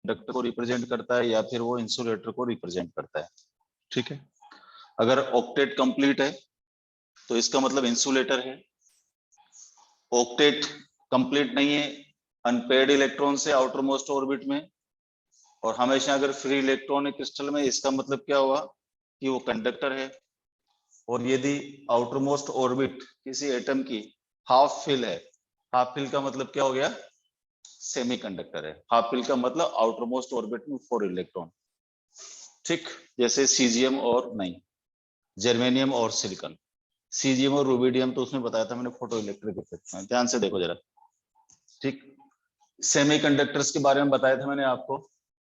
Conductor को represent करता है या फिर वो इंसुलेटर को रिप्रेजेंट करता है। ठीक है, अगर ऑक्टेट कंप्लीट है तो इसका मतलब इंसुलेटर है। ऑक्टेट कंप्लीट नहीं है, अनपेयर्ड इलेक्ट्रॉन से आउटर मोस्ट ऑर्बिट में, और हमेशा अगर फ्री इलेक्ट्रॉन है क्रिस्टल में, इसका मतलब क्या हुआ कि वो कंडक्टर है। और यदि आउटर मोस्ट ऑर्बिट किसी एटम की हाफ फिल है, हाफ फिल का मतलब क्या हो गया, सेमीकंडक्टर है। हाफ फिल का मतलब आउटर मोस्ट ऑर्बिट में 4 इलेक्ट्रॉन। ठीक, जैसे सीजियम और नहीं, जर्मेनियम और सिलिकॉन। सीजियम और रूबिडियम तो उसमें बताया था मैंने फोटो इलेक्ट्रिक इफेक्ट में, ध्यान से देखो जरा। ठीक, सेमीकंडक्टर्स के बारे में बताया था मैंने आपको।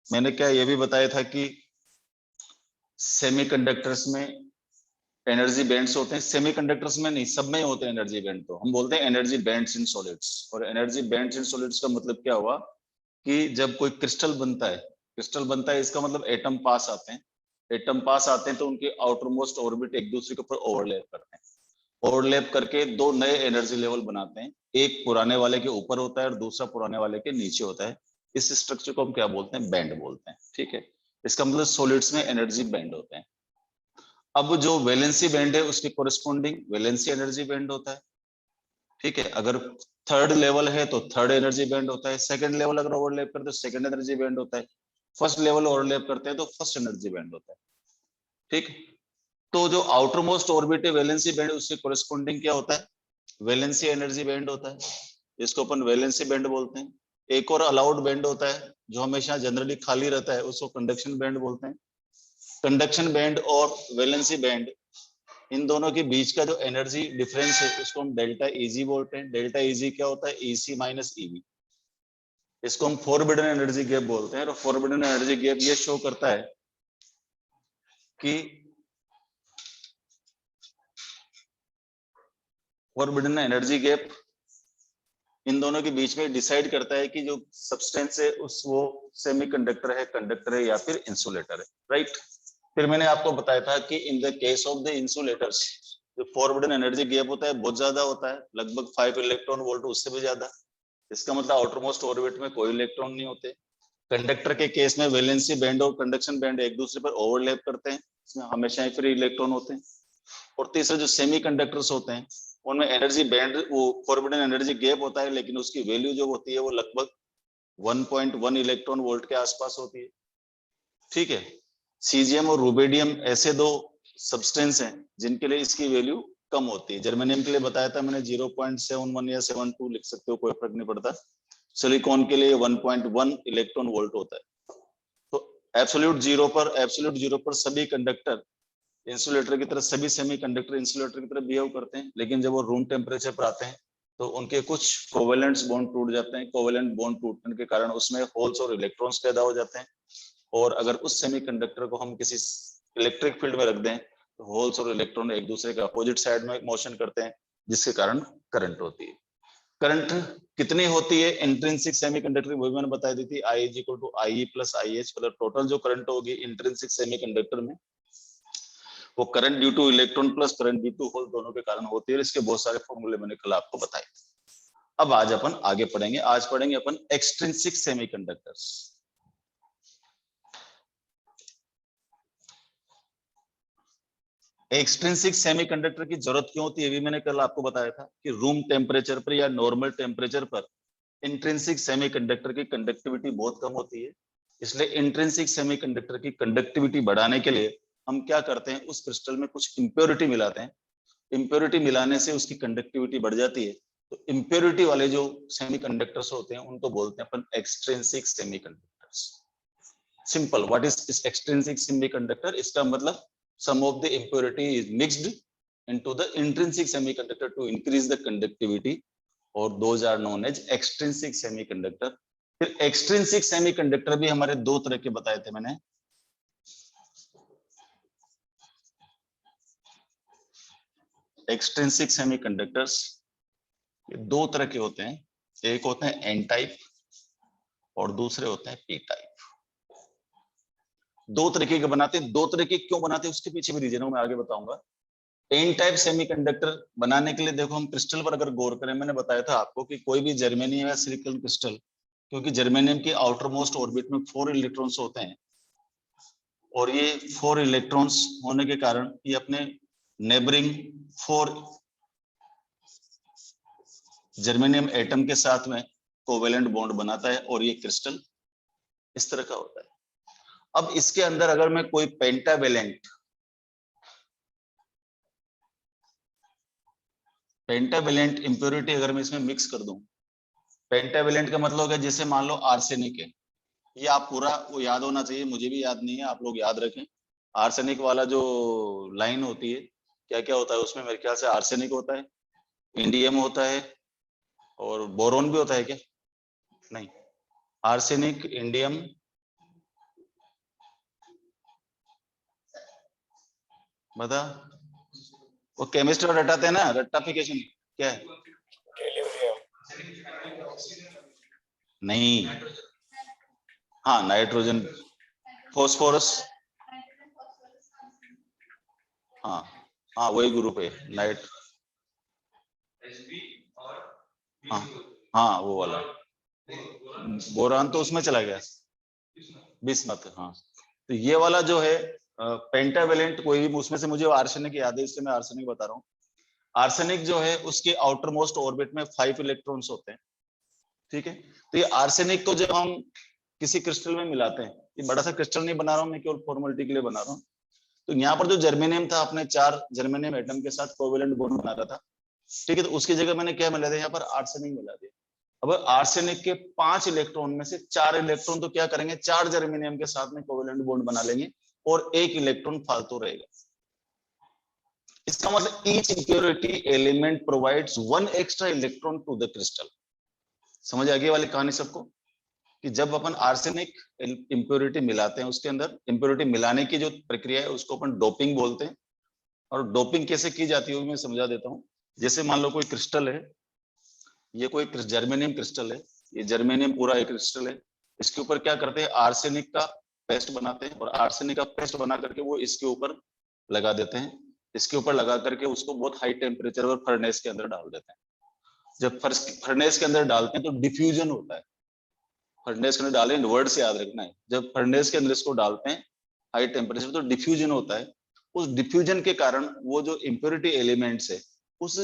मैंने क्या ये भी बताया था कि सेमीकंडक्टर्स में एनर्जी बैंड्स होते हैं। सेमीकंडक्टर्स में नहीं, सब में ही होते हैं एनर्जी बैंड। तो हम बोलते हैं एनर्जी बैंड्स इन सॉलिड्स। और एनर्जी बैंड्स इन सॉलिड्स का मतलब क्या हुआ कि जब कोई क्रिस्टल बनता है, क्रिस्टल बनता है इसका मतलब एटम पास आते हैं। एटम पास आते हैं तो उनके आउटर मोस्ट ऑर्बिट एक दूसरे के ऊपर ओवरलैप करते हैं। ओवरलैप करके दो नए एनर्जी लेवल बनाते हैं। एक पुराने वाले के ऊपर होता है और दूसरा पुराने वाले के नीचे होता है। इस स्ट्रक्चर को हम क्या बोलते हैं, बैंड बोलते हैं। ठीक है, इसका मतलब सॉलिड्स में एनर्जी बैंड होते हैं। अब जो वैलेंसी बैंड है उसके कोरिस्पोंडिंग वैलेंसी एनर्जी बैंड होता है। ठीक है, अगर थर्ड लेवल है तो थर्ड एनर्जी बैंड होता है। सेकंड लेवल अगर ओवरलैप करते हैं तो सेकंड एनर्जी बैंड होता है। फर्स्ट लेवल ओवरलैप करते हैं तो फर्स्ट एनर्जी बैंड होता है। ठीक, तो जो आउटर मोस्ट ऑर्बिट है वैलेंसी बैंड, उसके कोरिस्पोंडिंग क्या होता है, वैलेंसी एनर्जी बैंड होता है। इसको अपन वैलेंसी बैंड बोलते हैं। एक और अलाउड बैंड होता है जो हमेशा जनरली खाली रहता है, उसको कंडक्शन बैंड बोलते हैं। कंडक्शन बैंड और वैलेंसी बैंड, इन दोनों के बीच का जो एनर्जी डिफरेंस है उसको हम डेल्टा ईजी बोलते हैं। डेल्टा ईजी क्या होता है, ईसी माइनस ईवी। इसको हम फॉरबिडन एनर्जी गैप बोलते हैं। और फॉरबिडन एनर्जी गैप ये शो करता है कि फॉरबिडन एनर्जी गैप इन दोनों के बीच में डिसाइड करता है कि जो सब्सटेंस है उस वो सेमीकंडक्टर है, कंडक्टर है या फिर इंसुलेटर है। राइट, फिर मैंने आपको बताया था कि in the case of the insulators जो फॉरबिडन एनर्जी गैप होता है बहुत ज्यादा होता है, लगभग 5 इलेक्ट्रॉन वोल्ट, उससे भी ज्यादा। इसका मतलब आउटर मोस्ट ऑर्बिट में कोई इलेक्ट्रॉन नहीं होते। कंडक्टर के केस में वैलेंसी बैंड और कंडक्शन बैंड एक दूसरे पर ओवरलैप करते हैं, इसमें हमेशा ही फ्री इलेक्ट्रॉन होते हैं। और तीसरा जो सेमीकंडक्टर्स होते हैं उनमें एनर्जी बैंड, वो फॉरबिडन एनर्जी गैप होता है, लेकिन उसकी वैल्यू जो होती है वो लगभग 1.1 इलेक्ट्रॉन वोल्ट के आसपास होती है। ठीक है, सीजियम और रूबेडियम ऐसे दो सब्सटेंस हैं जिनके लिए इसकी वैल्यू कम होती है। जर्मेनियम के लिए बताया था मैंने 0.71 या 72 लिख सकते हो, कोई फर्क नहीं पड़ता। सिलिकॉन के लिए 1.1 इलेक्ट्रॉन वोल्ट होता है। तो एब्सोल्यूट जीरो पर सभी कंडक्टर इंसुलेटर की तरह, सभी सेमीकंडक्टर इंसुलेटर की तरह बिहेव करते हैं। लेकिन जब वो रूम टेम्परेचर पर आते हैं तो उनके कुछ कोवेलेंट बॉन्ड टूट जाते हैं। कोवेलेंट बॉन्ड टूटने के कारण उसमें होल्स और इलेक्ट्रॉन्स पैदा हो जाते हैं। और अगर उस सेमीकंडक्टर को हम किसी इलेक्ट्रिक फील्ड में रख दें तो होल्स और इलेक्ट्रॉन एक दूसरे के अपोजिट साइड में मोशन करते हैं, जिसके कारण करंट होती है। करंट कितनी होती है इंट्रिंसिक सेमीकंडक्टर, वो भी मैंने बता दी थी, I is equal to IE plus IH। मतलब टोटल जो करंट होगी इंट्रिंसिक सेमीकंडक्टर में, वो current due to electron plus current due to hole दोनों के कारण होती है। इसके बहुत सारे फॉर्मूले मैंने कल आपको बताए। अब आज अपन आगे पढ़ेंगे, आज पढ़ेंगे अपन एक्सट्रिंसिक सेमीकंडक्टर्स। एक्सट्रिंसिक सेमीकंडक्टर की जरूरत क्यों होती है, ये भी मैंने कल आपको बताया था कि रूम टेम्परेचर पर या नॉर्मल टेम्परेचर पर इंट्रिंसिक सेमीकंडक्टर की कंडक्टिविटी बहुत कम होती है। इसलिए इंट्रिंसिक सेमीकंडक्टर की कंडक्टिविटी बढ़ाने के लिए हम क्या करते हैं, उस क्रिस्टल में कुछ इंप्योरिटी मिलाते हैं। इंप्योरिटी मिलाने से उसकी कंडक्टिविटी बढ़ जाती है। तो इंप्योरिटी वाले जो सेमीकंडक्टर्स होते हैं उनको बोलते हैं अपन extrinsic semiconductors. Simple, what is extrinsic semiconductor, इसका मतलब some of the impurity is mixed into the intrinsic semiconductor to increase the conductivity, और those are known as extrinsic semiconductor। फिर extrinsic semiconductor भी हमारे दो तरह के बताए थे मैंने। extrinsic semiconductors दो तरह के होते हैं, एक होते हैं N टाइप और दूसरे होते हैं P टाइप। दो तरीके के बनाते हैं। दो तरीके क्यों बनाते हैं उसके पीछे भी रीजन है, मैं आगे बताऊंगा। एन टाइप सेमीकंडक्टर बनाने के लिए देखो, हम क्रिस्टल पर अगर गौर करें, मैंने बताया था आपको कि कोई भी जर्मेनियम या सिलिकॉन क्रिस्टल क्योंकि जर्मेनियम की आउटर मोस्ट ऑर्बिट में 4 इलेक्ट्रॉन्स होते हैं और ये 4 इलेक्ट्रॉन्स होने के कारण ये अपने नेबरिंग 4 जर्मेनियम एटम के साथ में कोवेलेंट बॉन्ड बनाता है और ये क्रिस्टल इस तरह का होता है। अब इसके अंदर अगर मैं कोई पेंटावेलेंट इंप्योरिटी अगर मैं इसमें मिक्स कर दूं, पेंटावेलेंट का मतलब है जैसे मान लो आर्सेनिक है, ये आप पूरा वो याद होना चाहिए, मुझे भी याद नहीं है, आप लोग याद रखें। आर्सेनिक वाला जो लाइन होती है क्या क्या होता है उसमें, मेरे ख्याल से आर्सेनिक होता है, इंडियम होता है और बोरोन भी होता है क्या? नहीं, आर्सेनिक, इंडियम, बता, वो केमिस्ट में रटाते हैं ना, रट्टाफिकेशन क्या है? नहीं, हाँ नाइट्रोजन, फॉस्फोरस, हाँ हाँ वही ग्रुप है नाइट, हाँ हाँ वो वाला, बोरान तो उसमें चला गया, बिस्मथ, हाँ। तो ये वाला जो है पेंटावेलेंट, कोई भी उसमें से, मुझे आर्सेनिक याद है इसलिए मैं आर्सेनिक बता रहा हूँ। आर्सेनिक जो है उसके आउटर मोस्ट ऑर्बिट में 5 इलेक्ट्रॉन्स होते हैं, ठीक है। तो ये आर्सेनिक को जब हम किसी क्रिस्टल में मिलाते हैं, ये बड़ा सा क्रिस्टल नहीं बना रहा हूँ मैं, केवल फॉर्मेलिटी के लिए बना रहा हूँ। तो यहाँ पर जो जर्मेनियम था, अपने 4 जर्मेनियम एटम के साथ कोवेलेंट बॉन्ड बना रहा था, ठीक है। तो उसकी जगह मैंने क्या मिला दिया, यहाँ पर आर्सेनिक मिला दिया। अब आर्सेनिक के 5 इलेक्ट्रॉन में से 4 इलेक्ट्रॉन तो क्या करेंगे, 4 जर्मेनियम के साथ में कोवेलेंट बॉन्ड बना लेंगे और 1 इलेक्ट्रॉन फालतू रहेगा। इसका मतलब each impurity element provides 1 extra electron to the crystal. समझ आ गई वाली कहानी सबको, कि जब अपन आर्सेनिक इंप्योरिटी मिलाते हैं, उसके अंदर इंप्योरिटी मिलाने की जो प्रक्रिया है उसको अपन डोपिंग बोलते हैं। और डोपिंग कैसे की जाती है मैं समझा देता हूँ। जैसे मान लो कोई क्रिस्टल है, ये कोई जर्मेनियम क्रिस्टल है, ये जर्मेनियम पूरा एक क्रिस्टल है, इसके ऊपर क्या करते हैं, आर्सेनिक का पेस्ट बनाते हैं और आर्सेनिक का पेस्ट बना करके वो इसके ऊपर लगा देते हैं। इसके ऊपर लगा करके उसको बहुत हाई टेम्परेचर पर फर्नेस के अंदर डाल देते हैं। जब फर्नेस के अंदर डालते हैं तो डिफ्यूजन होता है। फर्नेस के अंदर डालें, वर्ड से याद रखना है, जब फर्नेस के अंदर इसको डालते हैं हाई टेम्परेचर तो डिफ्यूजन होता है। उस डिफ्यूजन के कारण वो जो इंप्योरिटी एलिमेंट्स है उस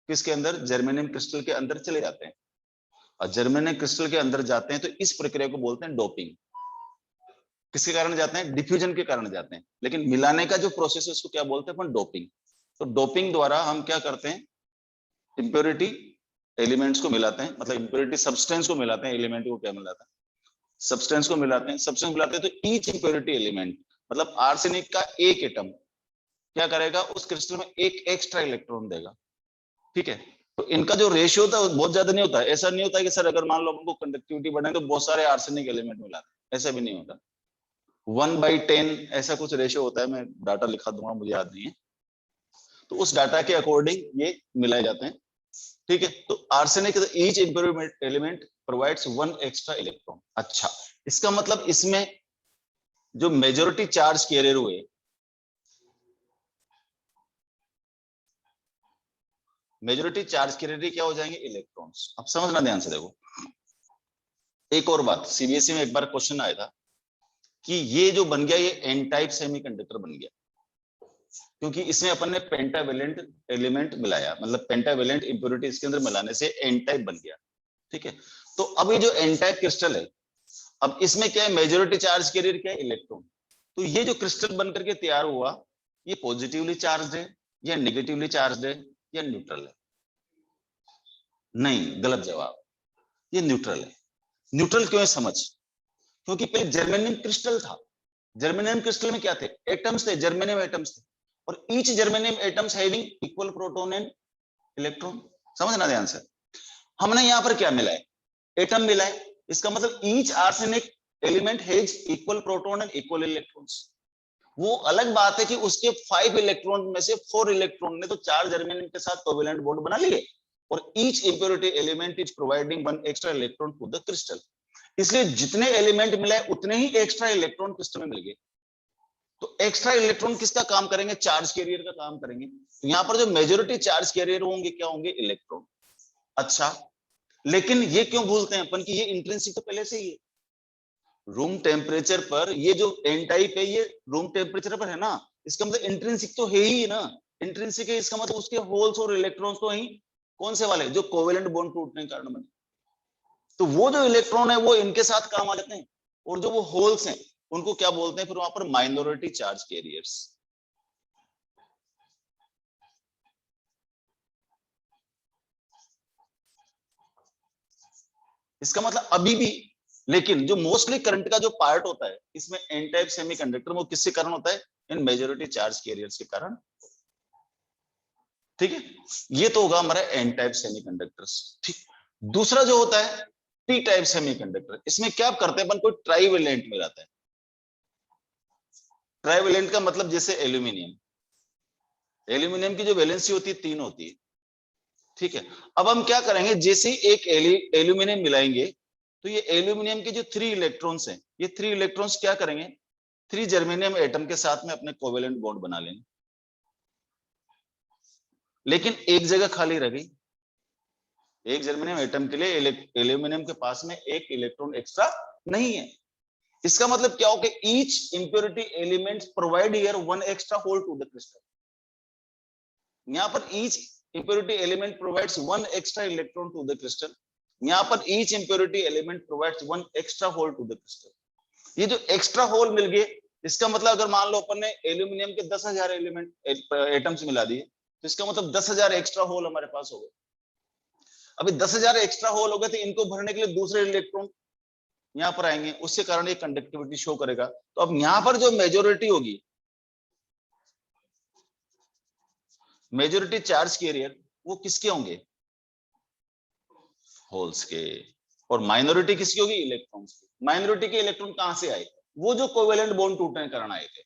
किसके अंदर, जर्मेनियम क्रिस्टल के अंदर चले जाते हैं। और जर्मेनियम क्रिस्टल के अंदर जाते हैं तो इस प्रक्रिया को बोलते हैं डोपिंग। किसके कारण जाते हैं, डिफ्यूजन के कारण जाते हैं। लेकिन मिलाने का जो प्रोसेस है उसको क्या बोलते हैं अपन, डोपिंग। तो डोपिंग द्वारा हम क्या करते हैं, इंप्योरिटी एलिमेंट्स को मिलाते हैं, मतलब इंप्योरिटी सब्सटेंस को मिलाते हैं, एलिमेंट को क्या मिलाते हैं, सब्सटेंस को मिलाते हैं। सब्सटेंस मिलाते हैं तो ईच इंप्योरिटी एलिमेंट, मतलब आर्सेनिक का एक एटम क्या करेगा, उस क्रिस्टल में एक एक्स्ट्रा इलेक्ट्रॉन देगा, ठीक है। तो इनका जो रेशियो होता है वो बहुत ज्यादा नहीं होता है। ऐसा नहीं होता है कि सर अगर मान लो हमको कंडक्टिविटी बढ़ाए तो बहुत सारे आर्सेनिक एलिमेंट मिलाते हैं, ऐसा भी नहीं होता। 1/10 ऐसा कुछ रेशियो होता है, मैं डाटा लिखा दूंगा, मुझे याद नहीं है। तो उस डाटा के अकॉर्डिंग ये मिलाए जाते हैं, ठीक है। तो arsenic each impure element provides 1 extra electron. अच्छा, इसका मतलब इसमें जो मेजोरिटी चार्ज कैरियर हुए, मेजोरिटी चार्ज कैरियर क्या हो जाएंगे, इलेक्ट्रॉन्स। अब समझना ध्यान से देखो, एक और बात, सीबीएसई में एक बार क्वेश्चन आया था कि ये जो बन गया ये एन टाइप सेमीकंडक्टर बन गया, क्योंकि इसमें अपन ने पेंटावेलेंट एलिमेंट मिलाया, मतलब पेंटावेलेंट इंप्योरिटी इसके अंदर मिलाने से एन टाइप बन गया, ठीक है। तो अब ये जो एन टाइप क्रिस्टल है, अब इसमें क्या है, मेजोरिटी चार्ज कैरियर क्या है, इलेक्ट्रॉन। तो ये जो क्रिस्टल बनकर के तैयार हुआ, ये पॉजिटिवली चार्ज है या निगेटिवली चार्ज है या न्यूट्रल है? नहीं, गलत जवाब, ये न्यूट्रल है। न्यूट्रल क्यों है समझ, क्योंकि पहले जर्मेनियम क्रिस्टल था। जर्मेनियम क्रिस्टल में क्या थे, एटम्स थे, जर्मेनियम एटम्स थे, और each germanium atoms having equal proton and electron. समझना ध्यान से, हमने यहां पर क्या मिला है, एटम मिला है। इसका मतलब each arsenic element has equal proton and equal electrons. वो अलग बात है कि उसके 5 इलेक्ट्रॉन में से 4 इलेक्ट्रॉन ने तो 4 जर्मेनियम के साथ कोवेलेंट बॉन्ड बना लिए, और each impurity element is providing 1 extra electron to the crystal. इसलिए जितने एलिमेंट मिले उतने ही एक्स्ट्रा इलेक्ट्रॉन क्रिस्टल में मिल गए। तो एक्स्ट्रा इलेक्ट्रॉन किसका काम करेंगे, चार्ज कैरियर का काम करेंगे। तो यहां पर जो मेजोरिटी चार्ज कैरियर होंगे क्या होंगे, इलेक्ट्रॉन। अच्छा, लेकिन ये क्यों भूलते हैं अपन कि ये इंट्रिंसिक तो पहले से ही है। रूम टेम्परेचर पर ये जो एन टाइप है ये रूम टेम्परेचर पर है ना, इसका मतलब इंट्रिंसिक तो है ही ना। इंट्रिंसिक है इसका मतलब उसके होल्स और इलेक्ट्रॉन्स तो ही कौन से वाले जो कोवेलेंट बॉन्ड टूटने के कारण बने। तो वो जो इलेक्ट्रॉन है वो इनके साथ काम आ जाते हैं, और जो वो होल्स हैं उनको क्या बोलते हैं फिर वहां पर, माइनॉरिटी चार्ज कैरियर्स। इसका मतलब अभी भी, लेकिन जो मोस्टली करंट का जो पार्ट होता है इसमें एन टाइप सेमीकंडक्टर, वो किसके कारण होता है, इन मेजॉरिटी चार्ज कैरियर्स के कारण। ठीक है, ये तो होगा हमारा एन टाइप सेमीकंडक्टर्स। ठीक, दूसरा जो होता है पी टाइप सेमीकंडक्टर, इसमें क्या करते हैं अपन, कोई ट्राइवेलेंट में रहता है। ट्राइवेलेंट का मतलब जैसे एल्यूमिनियम, एल्यूमिनियम की जो वैलेंसी होती है 3 होती है। ठीक है, अब हम क्या करेंगे, जैसे ही एक एल्यूमिनियम मिलाएंगे तो ये एल्यूमिनियम के जो 3 इलेक्ट्रॉन्स हैं, ये 3 इलेक्ट्रॉन्स क्या करेंगे, 3 जर्मेनियम एटम के साथ में अपने कोवेलेंट बॉन्ड बना लेंगे। लेकिन एक जगह खाली रह गई, एक जर्मेनियम एटम के लिए एल्यूमिनियम के पास में एक इलेक्ट्रॉन एक्स्ट्रा नहीं है। इसका मतलब क्या हो कि each impurity element provide here one extra hole to the crystal. यहां पर each impurity element provides one extra electron to the crystal, यहां पर each impurity element provides one extra hole to the crystal. ये जो extra whole मिल गए, इसका मतलब अगर मान लो अपन ने एल्यूमिनियम के 10,000 एलिमेंट एटम्स मिला दिए, तो इसका मतलब 10,000 एक्स्ट्रा होल हमारे पास हो गए। अभी 10,000 एक्स्ट्रा होल हो गए थे, इनको भरने के लिए दूसरे इलेक्ट्रॉन यहाँ पर आएंगे, उसके कारण ये कंडक्टिविटी शो करेगा। तो अब यहाँ पर जो मेजोरिटी होगी, मेजोरिटी चार्ज कैरियर, वो किसके होंगे, होल्स के। और माइनॉरिटी किसकी होगी, इलेक्ट्रॉन्स की। माइनॉरिटी के इलेक्ट्रॉन कहां से आए, वो जो कोवेलेंट बॉन्ड टूटने के कारण आए थे।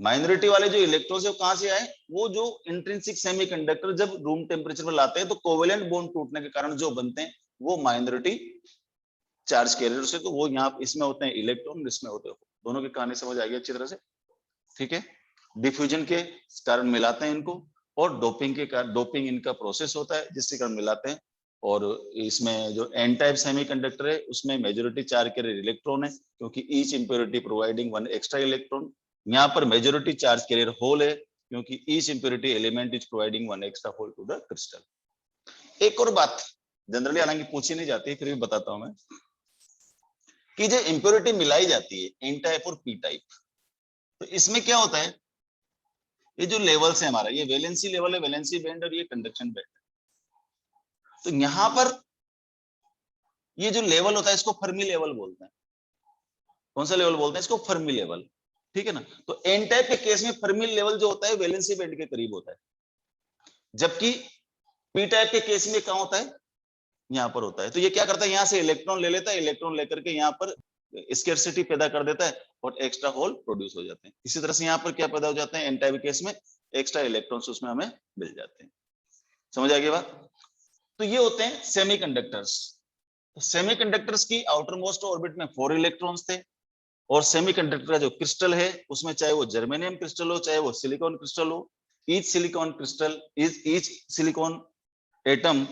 माइनॉरिटी वाले जो इलेक्ट्रॉन्स है वो कहां से आए, वो जो इंट्रिंसिक सेमीकंडक्टर जब रूम टेम्परेचर पर लाते हैं तो कोवेलेंट बॉन्ड टूटने के कारण जो बनते हैं वो माइनॉरिटी चार्ज कैरियर से। तो वो यहाँ इसमें होते हैं इलेक्ट्रॉन, इसमें होते हैं, दोनों की कहानी समझ आ गई अच्छी तरह से। ठीक है, डिफ्यूजन के कारण मिलाते हैं इनको, और डोपिंग के कारण, डोपिंग इनका प्रोसेस होता है जिसके कारण मिलाते हैं। और इसमें जो एन टाइप सेमीकंडक्टर है उसमें मेजॉरिटी चार्ज कैरियर इलेक्ट्रॉन है, क्योंकि each impurity providing one extra electron. यहाँ पर मेजॉरिटी चार्ज कैरियर होल है, क्योंकि each impurity element is providing one extra hole to the crystal. एक और बात जनरली हालांकि पूछी नहीं जाती, फिर भी बताता हूं मैं, कि जो इंप्योरिटी मिलाई जाती है एन टाइप और पी टाइप, तो इसमें क्या होता है, ये जो लेवल्स है हमारा, ये वैलेंसी लेवल है, वैलेंसी बैंड, और ये कंडक्शन बैंड। तो यहां पर ये जो लेवल होता है इसको फर्मी लेवल बोलते हैं। कौन सा लेवल बोलते हैं इसको, फर्मी लेवल। ठीक है ना, तो एन टाइप के केस में फर्मी लेवल जो होता है वैलेंसी बैंड के करीब होता है, जबकि पी टाइप के केस में कहां होता है, यहाँ पर होता है। तो ये क्या करता है, यहाँ से इलेक्ट्रॉन ले लेता है, इलेक्ट्रॉन लेकर के यहाँ पर स्केर्सिटी पैदा कर देता है और एक्स्ट्रा होल प्रोड्यूस हो जाते हैं। इसी तरह से यहाँ पर क्या पैदा हो जाते हैं, एन टाइप केस में एक्स्ट्रा इलेक्ट्रॉन्स उसमें हमें मिल जाते हैं। समझ आ गई बात। तो ये होते हैं सेमीकंडक्टर्स। तो सेमीकंडक्टर्स की आउटर मोस्ट ऑर्बिट में 4 इलेक्ट्रॉन्स थे, और सेमीकंडक्टर का जो क्रिस्टल है उसमें चाहे वो जर्मेनियम क्रिस्टल हो चाहे वो सिलिकॉन क्रिस्टल हो, each silicon atom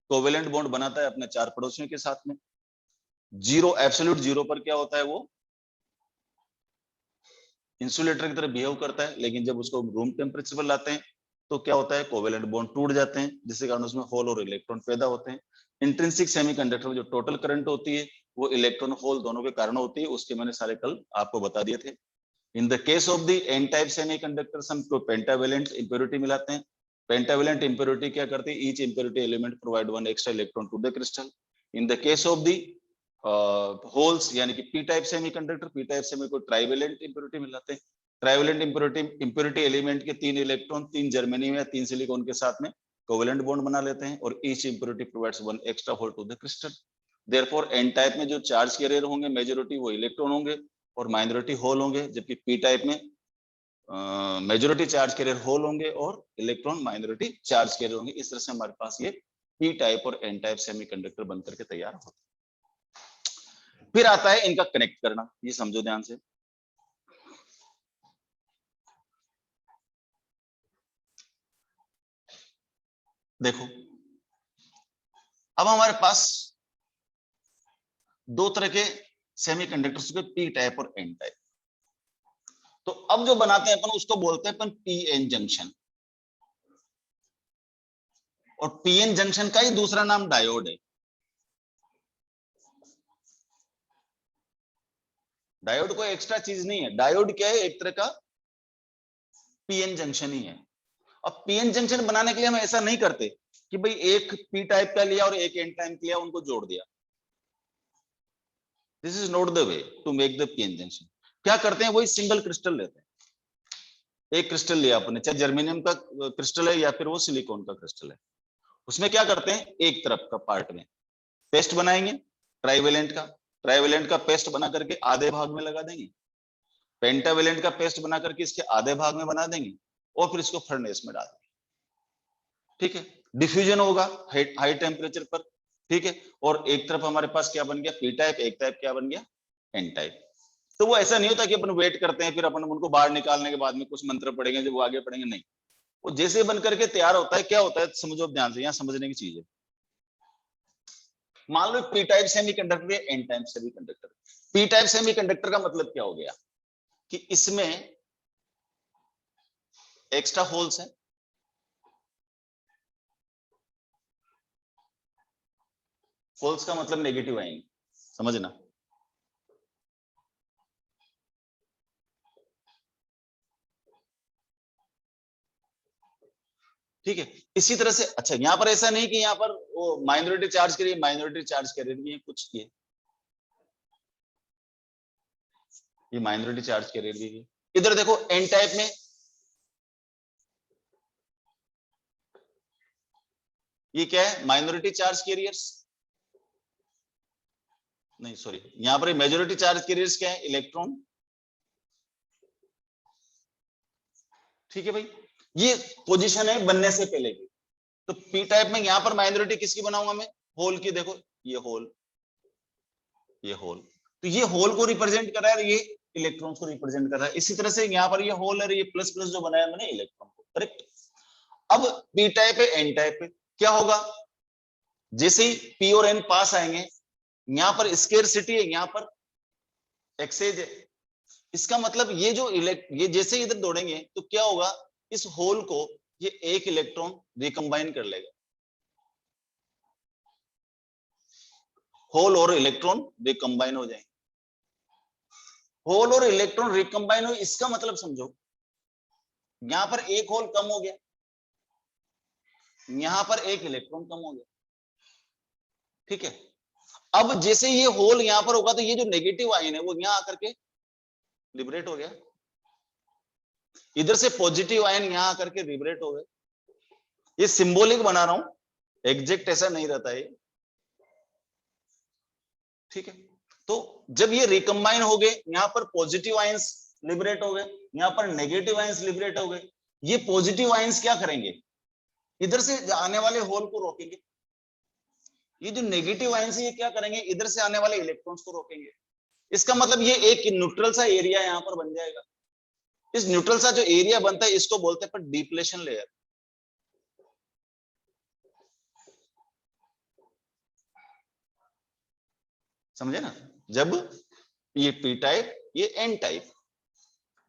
covalent bond बनाता है अपने 4 पड़ोसियों के साथ में। जीरो, एब्सोल्यूट जीरो पर क्या होता है, वो इंसुलेटर की तरह बिहेव करता है, लेकिन जब उसको रूम टेम्परेचर पर लाते हैं तो क्या होता है, कोवेलेंट बॉन्ड टूट जाते हैं, जिसके कारण उसमें होल और इलेक्ट्रॉन पैदा होते हैं। इंट्रिंसिक सेमीकंडक्टर में जो टोटल करंट होती है वो इलेक्ट्रॉन होल दोनों के कारण होती है, उसके मैंने सारे कल आपको बता दिए थे। In the case of the N type semiconductors हम को पेंटावेलेंट इंप्योरिटी मिलाते हैं। पेंटावेलेंट इंप्योरिटी क्या करती है, each impurity element provide one extra electron to the crystal. In the case of the holes यानी कि P type semiconductor, P type semi को ट्राइवेलेंट इंप्योरिटी मिलाते हैं। ट्राइवेलेंट इंप्योरिटी एलिमेंट के 3 इलेक्ट्रॉन, 3 जर्मेनियम या 3 सिलिकॉन के साथ में कोवेलेंट बॉन्ड बना लेते हैं, और each impurity provides one extra hole to the crystal. Therefore N type में जो चार्ज कैरियर होंगे मेजॉरिटी वो इलेक्ट्रॉन होंगे और माइनॉरिटी होल होंगे, जबकि पी टाइप में मेजॉरिटी चार्ज कैरियर होल होंगे और इलेक्ट्रॉन माइनॉरिटी चार्ज कैरियर होंगे। इस तरह से हमारे पास ये पी टाइप और एन टाइप सेमीकंडक्टर बनकर के तैयार होते हैं। फिर आता है इनका कनेक्ट करना, ये समझो ध्यान से। देखो अब हमारे पास दो तरह के सेमीकंडक्टर्स के पी टाइप और एन टाइप। तो अब जो बनाते हैं अपन उसको बोलते हैं अपन पीएन जंक्शन, और पीएन जंक्शन का ही दूसरा नाम डायोड है। डायोड कोई एक्स्ट्रा चीज नहीं है, डायोड क्या है, एक तरह का पीएन जंक्शन ही है। अब पीएन जंक्शन बनाने के लिए हम ऐसा नहीं करते कि भाई एक पी टाइप का लिया और एक एन टाइप लिया, उनको जोड़ दिया। This is not the way to make the PN junction. क्या करते हैं, वही सिंगल क्रिस्टल लेते हैं। एक क्रिस्टल लिया अपने, चाहे जर्मेनियम का क्रिस्टल है या फिर वो सिलिकॉन का क्रिस्टल है, उसमें क्या करते हैं, एक तरफ का पार्ट में पेस्ट बनाएंगे ट्राइवेलेंट का, ट्राइवेलेंट का पेस्ट बना करके आधे भाग में लगा देंगे, पेंटावेलेंट का पेस्ट बना करके इसके आधे भाग में बना देंगे, और फिर इसको फर्नेस में डाल देंगे। ठीक है, डिफ्यूजन होगा हाई टेम्परेचर पर। ठीक है, और एक तरफ हमारे पास क्या बन गया, पी टाइप, एक टाइप क्या बन गया, एन टाइप। तो वो ऐसा नहीं होता कि अपन वेट करते हैं फिर अपन उनको बाहर निकालने के बाद में कुछ मंत्र पढ़ेंगे जब वो आगे पढ़ेंगे, नहीं, वो जैसे बन करके तैयार होता है। क्या होता है समझो ध्यान से, यहाँ समझने की चीज है। मान लो पी टाइप सेमीकंडक्टर या N type semiconductor. P type semiconductor का मतलब क्या हो गया कि इसमें एक्स्ट्रा होल्स है, होल्स का मतलब नेगेटिव आएंगे, समझना। ठीक है, इसी तरह से अच्छा यहां पर ऐसा नहीं कि यहां पर वो माइनॉरिटी चार्ज के लिए माइनॉरिटी चार्ज कैरियर भी है कुछ, ये माइनॉरिटी चार्ज कैरियर भी है। इधर देखो एन टाइप में ये क्या है, माइनॉरिटी चार्ज कैरियर्स, नहीं सॉरी, यहां पर मेजॉरिटी चार्ज कैरियर्स क्या है, इलेक्ट्रॉन। ठीक है भाई, ये पोजीशन है बनने से पहले की। तो पी टाइप में यहां पर माइनॉरिटी किसकी बनाऊंगा मैं, होल की। देखो ये होल, ये होल, तो ये होल को रिप्रेजेंट कर रहा है, ये इलेक्ट्रॉन्स को रिप्रेजेंट कर रहा है। इसी तरह से यहां पर ये होल है, ये प्लस प्लस जो बनाया मैंने इलेक्ट्रॉन को, करेक्ट। अब पी टाइप है एन टाइप है, क्या होगा, जैसे ही पी और एन पास आएंगे, यहां पर स्केरसिटी है, यहां पर एक्सेज है। इसका मतलब ये जो ये जैसे इधर दौड़ेंगे तो क्या होगा, इस होल को ये एक इलेक्ट्रॉन रिकंबाइन कर लेगा, होल और इलेक्ट्रॉन रिकंबाइन हो जाएंगे। होल और इलेक्ट्रॉन रिकंबाइन हो, इसका मतलब समझो यहां पर एक होल कम हो गया, यहां पर एक इलेक्ट्रॉन कम हो गया। ठीक है, अब जैसे ये होल यहां पर होगा तो ये जो नेगेटिव आयन है वो यहां आकर के लिबरेट हो गया, इधर से पॉजिटिव आयन यहां आकर के लिबरेट हो गए। ये सिंबॉलिक बना रहा हूं, एग्जैक्ट ऐसा नहीं रहता है। ठीक है, तो जब ये रिकंबाइन हो गए, यहां पर पॉजिटिव आयंस लिबरेट हो गए, यहां पर नेगेटिव आयंस लिबरेट हो गए। ये पॉजिटिव आयंस क्या करेंगे, इधर से आने वाले होल को रोकेंगे। ये जो नेगेटिव आयंस है ये क्या करेंगे, इधर से आने वाले इलेक्ट्रॉन्स को रोकेंगे। इसका मतलब ये एक न्यूट्रल सा एरिया यहां पर बन जाएगा। इस न्यूट्रल सा जो एरिया बनता है इसको बोलते हैं पर डिप्लेशन लेयर। समझे ना, जब ये पी टाइप ये एन टाइप,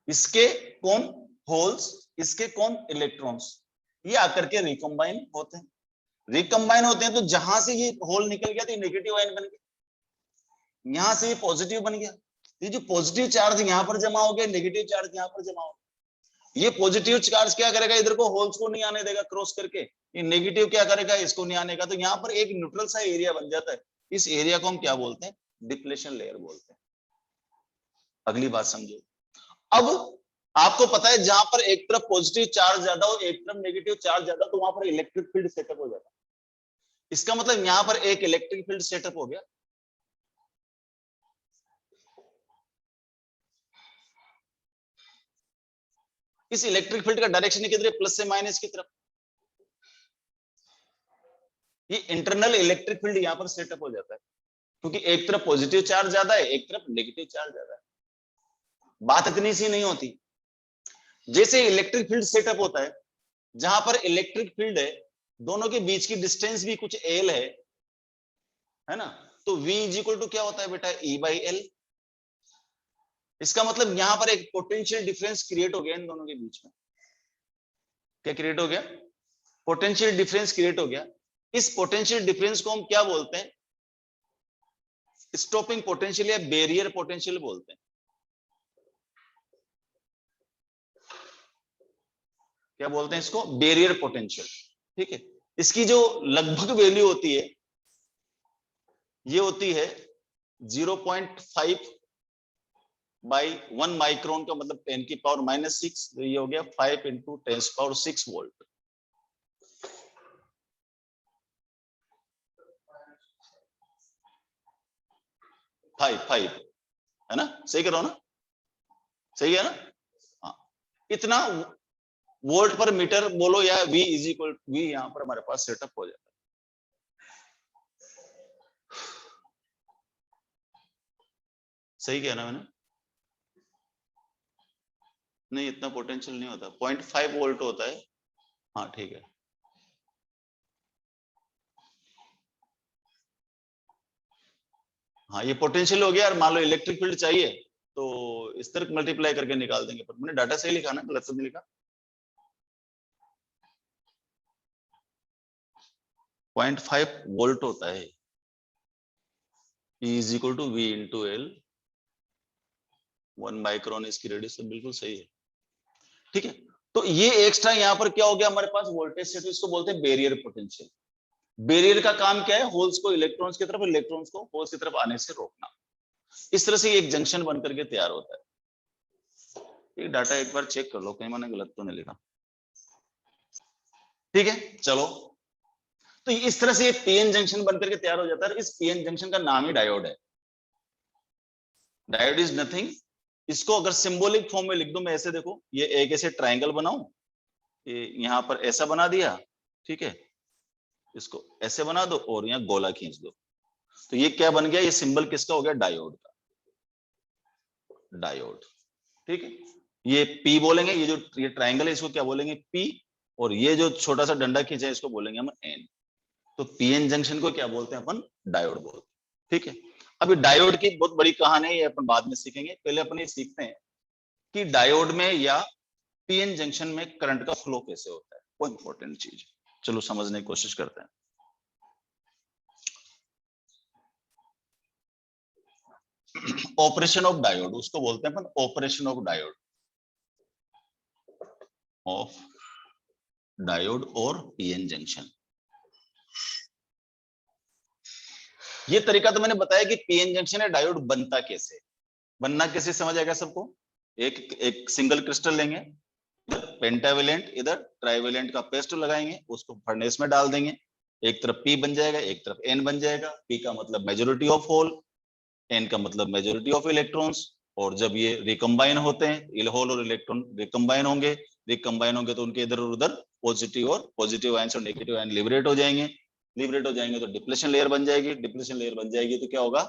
इसके कौन होल्स, इसके कौन इलेक्ट्रॉन्स, ये आकर के रिकंबाइन होते हैं। रिकंबाइन होते हैं तो जहां से ये होल निकल गया तो ये नेगेटिव आयन बन गया, यहां से ये पॉजिटिव बन गया। ये जो पॉजिटिव चार्ज यहां पर जमा हो गया, नेगेटिव चार्ज यहां पर जमा हो गया। ये पॉजिटिव चार्ज क्या करेगा, इधर को होल्स को नहीं आने देगा क्रॉस करके, ये नेगेटिव क्या करेगा, इसको नहीं आने का। तो यहाँ पर एक न्यूट्रल सा एरिया बन जाता है। इस एरिया को हम क्या बोलते हैं, डिप्लेशन लेयर बोलते हैं। अगली बात समझो, अब आपको पता है जहां पर एक तरफ पॉजिटिव चार्ज ज्यादा हो, एक तरफ नेगेटिव चार्ज ज्यादा, तो वहां पर इलेक्ट्रिक फील्ड सेटअप हो जाता है। इसका मतलब यहां पर एक इलेक्ट्रिक फील्ड सेटअप हो गया। इस इलेक्ट्रिक फील्ड का डायरेक्शन किधर है, प्लस से माइनस की तरफ। ये इंटरनल इलेक्ट्रिक फील्ड यहां पर सेटअप हो जाता है, क्योंकि एक तरफ पॉजिटिव चार्ज ज्यादा है, एक तरफ नेगेटिव चार्ज ज्यादा है। बात इतनी सी नहीं होती। जैसे इलेक्ट्रिक फील्ड सेटअप होता है, जहां पर इलेक्ट्रिक फील्ड है, दोनों के बीच की डिस्टेंस भी कुछ एल है, है ना। तो V इज इक्वल टू क्या होता है बेटा, E/L। इसका मतलब यहां पर एक पोटेंशियल डिफरेंस क्रिएट हो गया इन दोनों के बीच में। क्या क्रिएट हो गया, पोटेंशियल डिफरेंस क्रिएट हो गया। इस पोटेंशियल डिफरेंस को हम क्या बोलते हैं, स्टॉपिंग पोटेंशियल या बैरियर पोटेंशियल बोलते हैं। क्या बोलते हैं इसको, बैरियर पोटेंशियल। ठीक है, इसकी जो लगभग वैल्यू होती है ये होती है 0.5 बाई 1 माइक्रोन का मतलब 10⁻⁻⁶। तो ये हो गया 5 × 10⁻⁶ वोल्ट। फाइव है ना, सही कर रहा हूं ना, सही है ना। हाँ, इतना वोल्ट पर मीटर बोलो या V इज इक्वल V यहां पर हमारे पास सेटअप हो जाता है। सही किया ना मैंने, नहीं इतना पोटेंशियल नहीं होता, 0.5 वोल्ट होता है। हाँ ठीक है, हाँ ये पोटेंशियल हो गया। और मान लो इलेक्ट्रिक फील्ड चाहिए तो इस तरह मल्टीप्लाई करके निकाल देंगे। पर मैंने डाटा सही लिखा ना, गलत तो नहीं लिखा। 0.5 वोल्ट होता है, E is equal to V into L। 1 micron इसकी रेडियस, तो बिल्कुल सही है। ठीक है, तो ये एक्स्ट्रा यहाँ पर क्या हो गया हमारे पास वोल्टेज से, तो इसको बोलते हैं बैरियर पोटेंशियल। बैरियर का काम क्या है, होल्स को इलेक्ट्रॉन्स की तरफ, इलेक्ट्रॉन्स को होल्स की तरफ आने से रोकना। इस तरह से एक जंक्शन बनकर के तैयार होता है। ये डाटा एक बार चेक कर लो, कहीं मैंने गलत तो नहीं लिखा। ठीक है, चलो, तो इस तरह से ये पीएन जंक्शन बनकर के तैयार हो जाता है। इस पीएन जंक्शन का नाम ही डायोड है। डायोड इज नथिंग, इसको अगर सिंबॉलिक फॉर्म में लिख दूं मैं ऐसे, देखो ये एक ऐसे ट्रायंगल बनाऊं, ये यहां पर ऐसा बना दिया, ठीक है, इसको ऐसे बना दो और यहाँ गोला खींच दो, तो ये क्या बन गया, ये सिंबल किसका हो गया, डायोड का, डायोड। ठीक है, ये P बोलेंगे, ये जो ये ट्रायंगल है इसको क्या बोलेंगे, P, और ये जो छोटा सा डंडा खींचा है इसको बोलेंगे हम N। तो पीएन जंक्शन को क्या बोलते हैं अपन, डायोड बोलते हैं। ठीक है, अभी डायोड की बहुत बड़ी कहानी है, ये अपन बाद में सीखेंगे। पहले अपन ये सीखते हैं कि डायोड में या पीएन जंक्शन में करंट का फ्लो कैसे होता है, वो इंपॉर्टेंट चीज। चलो समझने की कोशिश करते हैं। ऑपरेशन ऑफ डायोड, उसको बोलते हैं अपन operation of diode, of diode और पीएन जंक्शन। ये तरीका तो मैंने बताया कि पीएन जंक्शन है, डायोड बनता कैसे, बनना कैसे समझ आएगा सबको। एक एक सिंगल क्रिस्टल लेंगे, इधर पेंटावेलेंट इधर ट्राइवेलेंट का पेस्ट लगाएंगे, उसको फर्नेस में डाल देंगे, एक तरफ P बन जाएगा, एक तरफ N बन जाएगा। P का मतलब मेजोरिटी ऑफ होल, N का मतलब मेजोरिटी ऑफ इलेक्ट्रॉन्स। और जब ये रिकम्बाइन होते हैं, होल और इलेक्ट्रॉन रिकम्बाइन होंगे तो उनके इधर और उधर पॉजिटिव आयंस और नेगेटिव आयन लिबरेट हो जाएंगे। लिबरेट हो जाएंगे तो डिप्लेशन लेयर बन जाएगी, डिप्लेशन लेयर बन जाएगी तो क्या होगा,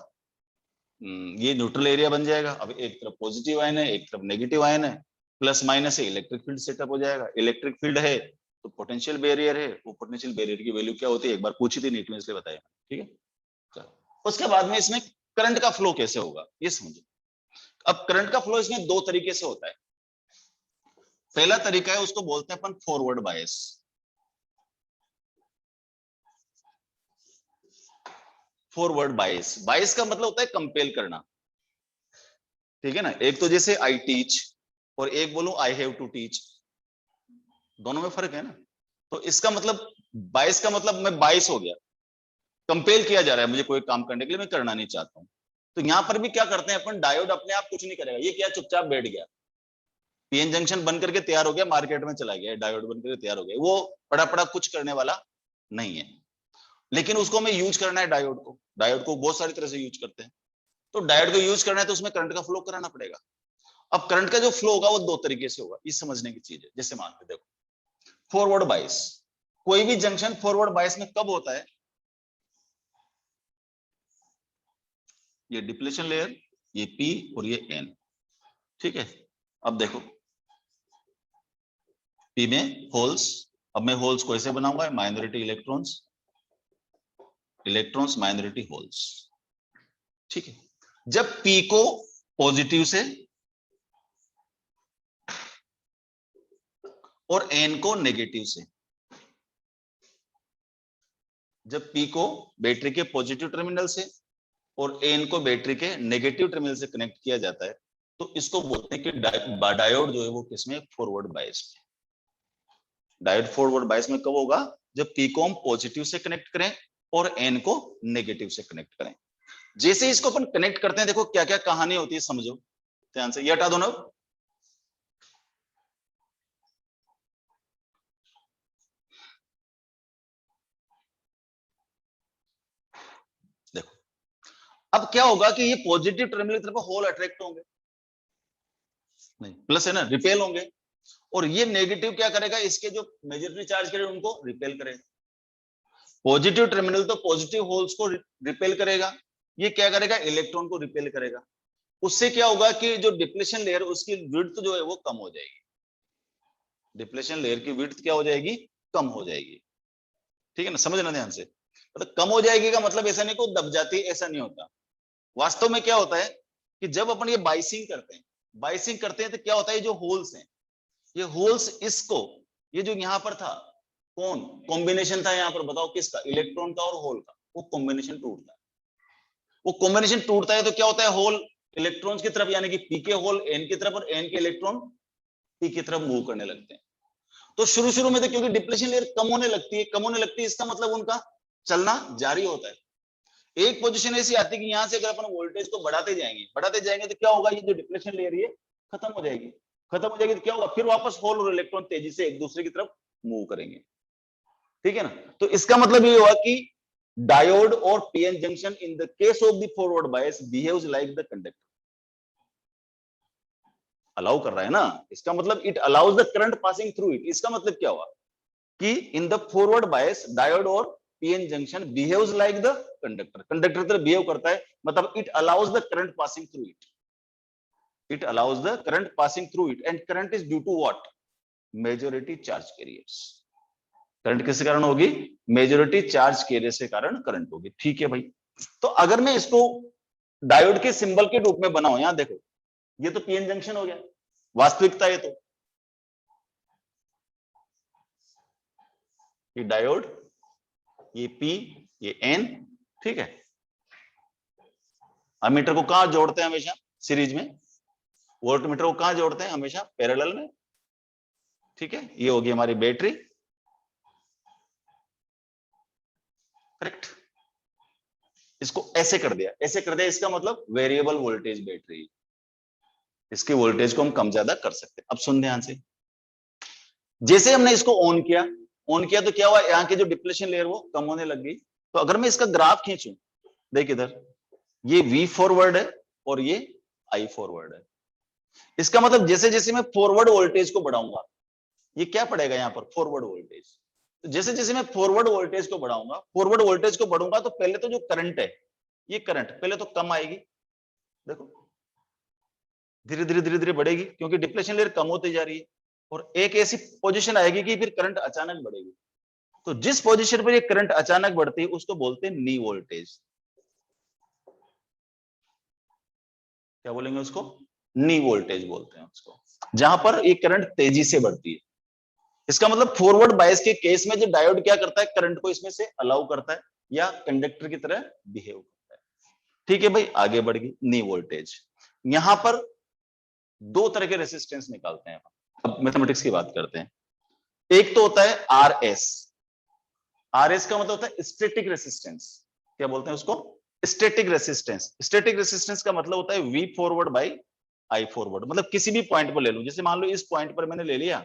ये न्यूट्रल एरिया बन जाएगा। अब एक तरफ पॉजिटिव आयन है, एक तरफ नेगेटिव आयन है, प्लस माइनस है, इलेक्ट्रिक फील्ड सेटअप हो जाएगा। इलेक्ट्रिक फील्ड है तो पोटेंशियल बैरियर है, वो पोटेंशियल बैरियर की वैल्यू क्या होती है, एक बार पूछी थी नीट में इसलिए बताया। ठीक है, उसके बाद में इसमें करंट का फ्लो कैसे होगा ये समझो। अब करंट का फ्लो इसमें दो तरीके से होता है। पहला तरीका है उसको बोलते हैं अपन फॉरवर्ड बायस। फॉरवर्ड बायस, बायस का मतलब होता है कंपेल करना। ठीक है ना, एक तो जैसे आई टीच और एक बोलूं आई हैव टू टीच, दोनों में फर्क है ना। तो इसका मतलब बायस का मतलब मैं बायस हो गया, कंपेल किया जा रहा है मुझे कोई काम करने के लिए, मैं करना नहीं चाहता हूं। तो यहां पर भी क्या करते हैं अपन, डायोड अपने आप कुछ नहीं करेगा, ये क्या चुपचाप बैठ गया, पीएन जंक्शन बन करके तैयार हो गया, मार्केट में चला गया, डायोड बन करके तैयार हो गया, वो पड़ा पड़ा कुछ करने वाला नहीं है। लेकिन उसको हमें यूज करना है, डायोड को बहुत सारी तरह से यूज करते हैं। तो डायोड को यूज करना है तो उसमें करंट का फ्लो कराना पड़ेगा। अब करंट का जो फ्लो होगा वो दो तरीके से होगा, ये समझने की चीज है। जैसे मान लो देखो, फॉरवर्ड बायस, कोई भी जंक्शन फॉरवर्ड बायस में कब होता है, ये डिप्लेशन लेयर, ये P और ये N। ठीक है, अब देखो P में होल्स, अब मैं होल्स को ऐसे बनाऊंगा, minority electrons, electrons minority holes. ठीक है, जब पी को पॉजिटिव से और एन को नेगेटिव से, जब पी को बैटरी के पॉजिटिव टर्मिनल से और एन को बैटरी के नेगेटिव टर्मिनल से कनेक्ट किया जाता है, तो इसको बोलते हैं कि डायोड जो है वो किसमें, फॉरवर्ड बायस में। डायोड फॉरवर्ड बायस में कब होगा, जब पी को हम पॉजिटिव से कनेक्ट करें और एन को नेगेटिव से कनेक्ट करें। जैसे इसको अपन कनेक्ट करते हैं, देखो क्या क्या कहानी होती है, समझो ध्यान से। ये हटा दो ना, देखो अब क्या होगा कि ये पॉजिटिव टर्मिनल की तरफ होल अट्रैक्ट होंगे, नहीं प्लस है ना, रिपेल होंगे, और ये नेगेटिव क्या करेगा, इसके जो मेजॉरिटी चार्ज करे उनको रिपेल करेगा। पॉजिटिव टर्मिनल तो पॉजिटिव होल्स को रिपेल करेगा, ये क्या करेगा, इलेक्ट्रॉन को रिपेल करेगा। उससे क्या होगा कि जो डिप्लेशन लेयर उसकी विड्थ जो है वो कम हो जाएगी, डिप्लेशन लेयर की विड्थ क्या हो जाएगी, कम हो जाएगी। ठीक है ना, समझना ध्यान से। मतलब कम हो जाएगी का मतलब ऐसा नहीं को दब जाती, ऐसा नहीं होता। वास्तव में क्या होता है कि जब अपन ये बाइसिंग करते हैं, बाइसिंग करते हैं तो क्या होता है, जो होल्स हैं, ये होल्स इसको, ये जो यहां पर था, कौन कॉम्बिनेशन था यहां पर, बताओ किसका, इलेक्ट्रॉन का और होल का, वो कॉम्बिनेशन टूटता है। वो कॉम्बिनेशन टूटता है तो क्या होता है, होल इलेक्ट्रॉन्स की तरफ, यानी कि पी के होल एन की तरफ और एन के इलेक्ट्रॉन पी की तरफ मूव करने लगते हैं। तो शुरू शुरू में तो क्योंकि डिप्लेशन लेयर कम होने लगती है, कम होने लगती है, इसका मतलब उनका चलना जारी होता है। एक पोजीशन ऐसी आती है कि यहां से अगर अपन वोल्टेज को बढ़ाते जाएंगे तो क्या होगा, ये जो डिप्लेशन लेयर ये खत्म हो जाएगी। खत्म हो जाएगी तो क्या होगा, फिर वापस होल और इलेक्ट्रॉन तेजी से एक दूसरे की तरफ मूव करेंगे। ठीक है ना, तो इसका मतलब ये हुआ कि डायोड और PN junction in the case of the forward bias behaves like the conductor. Allow कर रहा है ना, इसका मतलब it allows the current passing through it. इसका मतलब क्या हुआ कि in the forward bias diode और PN junction behaves like the conductor, conductor तरह बिहेव करता है, मतलब it allows the current passing through it, it allows the current passing through it, and current is due to what, majority charge carriers. Current किसके कारण होगी, majority charge career से कारण current होगी। ठीक है भाई, तो अगर मैं इसको डायोड के सिंबल के रूप में बनाऊं, यहां देखो ये तो पीएन जंक्शन हो गया, वास्तविकता है तो ये डायोड, ये पी, ये एन। ठीक है, अमीटर को कहां जोड़ते हैं हमेशा, सीरीज में। वोल्टमीटर को कहां जोड़ते हैं, हमेशा पैरेलल में। ठीक है, ये होगी हमारी बैटरी, करेक्ट। इसको ऐसे कर दिया, ऐसे कर दिया, इसका मतलब वेरिएबल वोल्टेज बैटरी, इसकी वोल्टेज को हम कम ज्यादा कर सकते हैं। अब सुन ध्यान से, जैसे हमने इसको ऑन किया, ऑन किया तो क्या हुआ, यहाँ की जो डिप्लेशन लेयर वो कम होने लग गई। तो अगर मैं इसका ग्राफ खींचूं, देख इधर, ये V फॉरवर्ड है और ये I फॉरवर्ड है। इसका मतलब जैसे जैसे मैं फॉरवर्ड वोल्टेज को बढ़ाऊंगा, ये क्या पड़ेगा यहाँ पर, फॉरवर्ड वोल्टेज। तो जैसे जैसे मैं फॉरवर्ड वोल्टेज को बढ़ाऊंगा, फॉरवर्ड वोल्टेज को बढ़ूंगा, तो पहले तो जो करंट है, ये करंट पहले तो कम आएगी, देखो धीरे धीरे धीरे धीरे बढ़ेगी, क्योंकि डिप्लेशन लेयर कम होती जा रही है। और एक ऐसी पोजीशन आएगी कि फिर करंट अचानक बढ़ेगी। तो जिस पोजीशन पर ये करंट अचानक बढ़ती है उसको बोलते हैं नी वोल्टेज। क्या बोलेंगे उसको, नी वोल्टेज बोलते हैं उसको, जहां पर ये करंट तेजी से बढ़ती है। इसका मतलब फॉरवर्ड बायस के केस में जो डायोड क्या करता है, करंट को इसमें से अलाउ करता है या कंडक्टर की तरह बिहेव करता है। ठीक है भाई, आगे बढ़ गई नी वोल्टेज। यहां पर दो तरह के रेसिस्टेंस निकालते हैं। अब मैथमेटिक्स की बात करते हैं। एक तो होता है आरएस, आरएस का मतलब होता है स्टैटिक रेसिस्टेंस। क्या बोलते हैं उसको, स्टैटिक रेसिस्टेंस। स्टैटिक रेसिस्टेंस का मतलब होता है V forward by I forward. मतलब किसी भी पॉइंट पर ले लूं, जैसे मान लो इस पॉइंट पर मैंने ले लिया,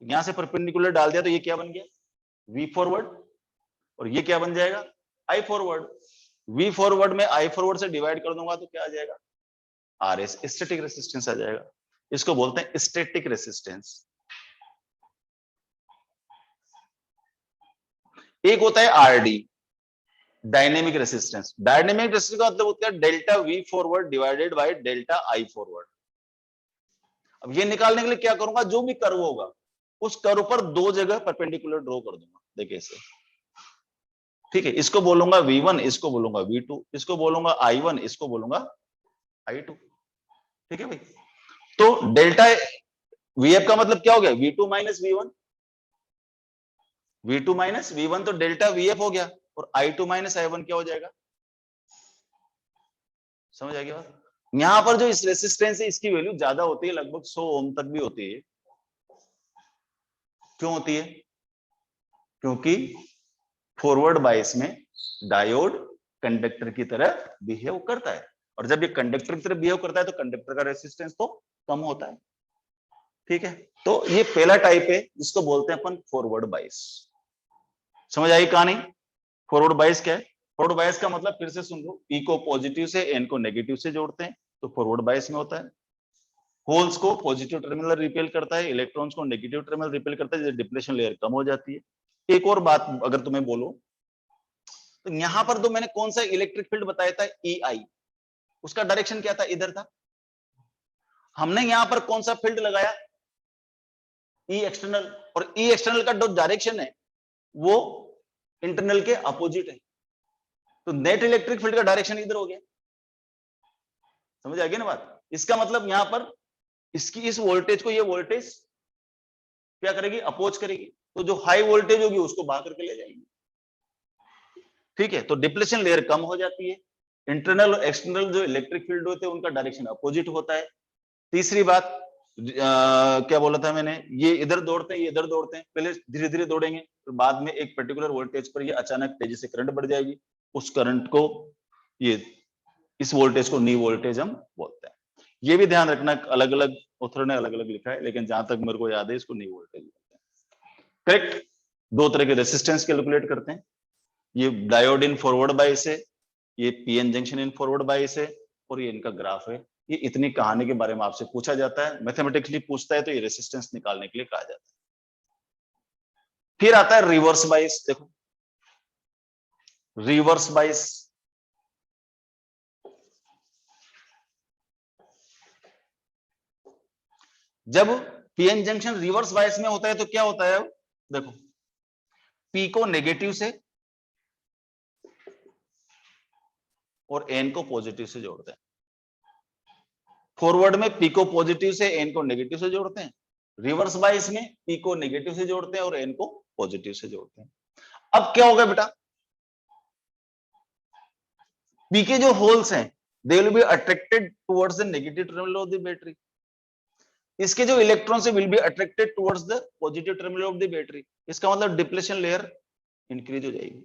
यहां से परपेंडिकुलर डाल दिया, तो ये क्या बन गया, वी फॉरवर्ड, और ये क्या बन जाएगा, आई फॉरवर्ड। वी फॉरवर्ड में आई फॉरवर्ड से डिवाइड कर दूंगा तो क्या आ जाएगा, आरएस, स्टैटिक रेसिस्टेंस आ जाएगा। इसको बोलते हैं स्टैटिक रेसिस्टेंस। एक होता है RD, dynamic resistance. Dynamic resistance का मतलब होता है delta we forward divided by delta I forward. अब ये निकालने के लिए क्या करूंगा, जो भी कर्व होगा उस कर्व पर दो जगह परपेंडिकुलर ड्रॉ कर दूंगा। देखिए ऐसे, ठीक है, इसको बोलूंगा V1, इसको बोलूंगा V2, इसको बोलूंगा I1, इसको बोलूंगा I2। ठीक है भाई, तो डेल्टा VF का मतलब क्या हो गया, V2 minus V1, V2 minus V1 तो डेल्टा VF हो गया, और I2 माइनस I1 क्या हो जाएगा, समझ आ गया बात। यहां पर जो इस रेसिस्टेंस है इसकी वैल्यू ज्यादा होती है, लगभग 100 ओम तक भी होती है। क्यों होती है, क्योंकि फॉरवर्ड बायस में डायोड कंडक्टर की तरह बिहेव करता है, और जब ये कंडक्टर की तरह बिहेव करता है तो कंडक्टर का रेसिस्टेंस तो कम होता है। ठीक है, तो ये पहला टाइप है जिसको बोलते हैं अपन फॉरवर्ड बायस। समझ आई कहानी। फॉरवर्ड बायस क्या है, फॉरवर्ड बायस का मतलब फिर से सुन लो, पी को पॉजिटिव से एन को नेगेटिव से जोड़ते हैं तो फॉरवर्ड बायस में होता है। होल्स को पॉजिटिव टर्मिनल रिपेल करता है, इलेक्ट्रॉन्स को नेगेटिव टर्मिनल रिपेल करता है, डिप्लेशन लेयर कम हो जाती है। एक और बात अगर तुम्हें बोलो, तो यहां पर तो मैंने कौन सा इलेक्ट्रिक फील्ड बताया था, EI, उसका डायरेक्शन क्या था, इधर था। हमने यहां पर कौन सा फील्ड लगाया, E एक्सटर्नल, और E एक्सटर्नल का जो डायरेक्शन है वो इंटरनल के अपोजिट है, तो नेट इलेक्ट्रिक फील्ड का डायरेक्शन इधर हो गया। समझ आ गया ना बात। इसका मतलब यहां पर इसकी इस वोल्टेज को ये वोल्टेज क्या करेगी, अपोज करेगी, तो जो हाई वोल्टेज होगी उसको बाहर करके ले जाएगी। ठीक है, तो डिप्लेशन लेयर कम हो जाती है। इंटरनल और एक्सटर्नल जो इलेक्ट्रिक फील्ड होते हैं उनका डायरेक्शन अपोजिट होता है। तीसरी बात क्या बोला था मैंने, ये इधर दौड़ते हैं, ये इधर दौड़ते हैं, पहले धीरे धीरे दौड़ेंगे, फिर बाद में एक पर्टिकुलर वोल्टेज पर ये अचानक तेजी से करंट बढ़ जाएगी, उस करंट को ये इस वोल्टेज को नी वोल्टेज हम बोलते हैं। ये भी ध्यान रखना, अलग अलग ऑथर ने अलग अलग लिखा है, लेकिन जहां तक मेरे को याद है इसको नी वोल्टेज बोलते हैं। करेक्ट। दो तरह के रेसिस्टेंस कैलकुलेट करते हैं, ये डायोड इन फॉरवर्ड बायस है, ये PN junction in forward bias है, और ये इनका ग्राफ है। ये इतनी कहानी के बारे में आपसे पूछा जाता है, मैथमेटिकली पूछता है तो ये रेसिस्टेंस निकालने के लिए कहा जाता है। फिर आता है रिवर्स बायस। देखो रिवर्स बायस, जब पीएन जंक्शन रिवर्स बायस में होता है तो क्या होता है, देखो पी को नेगेटिव से और एन को पॉजिटिव से जोड़ते हैं। फॉरवर्ड में पी को पॉजिटिव से एन को नेगेटिव से जोड़ते हैं, रिवर्स बायस में पी को नेगेटिव से जोड़ते हैं और एन को पॉजिटिव से जोड़ते हैं। अब क्या होगा बेटा, पी के जो होल्स हैं they will be attracted towards the negative terminal of the battery, इसके जो electrons will be attracted towards the positive terminal of the battery. इसका मतलब डिप्लेशन लेयर इंक्रीज हो जाएगी,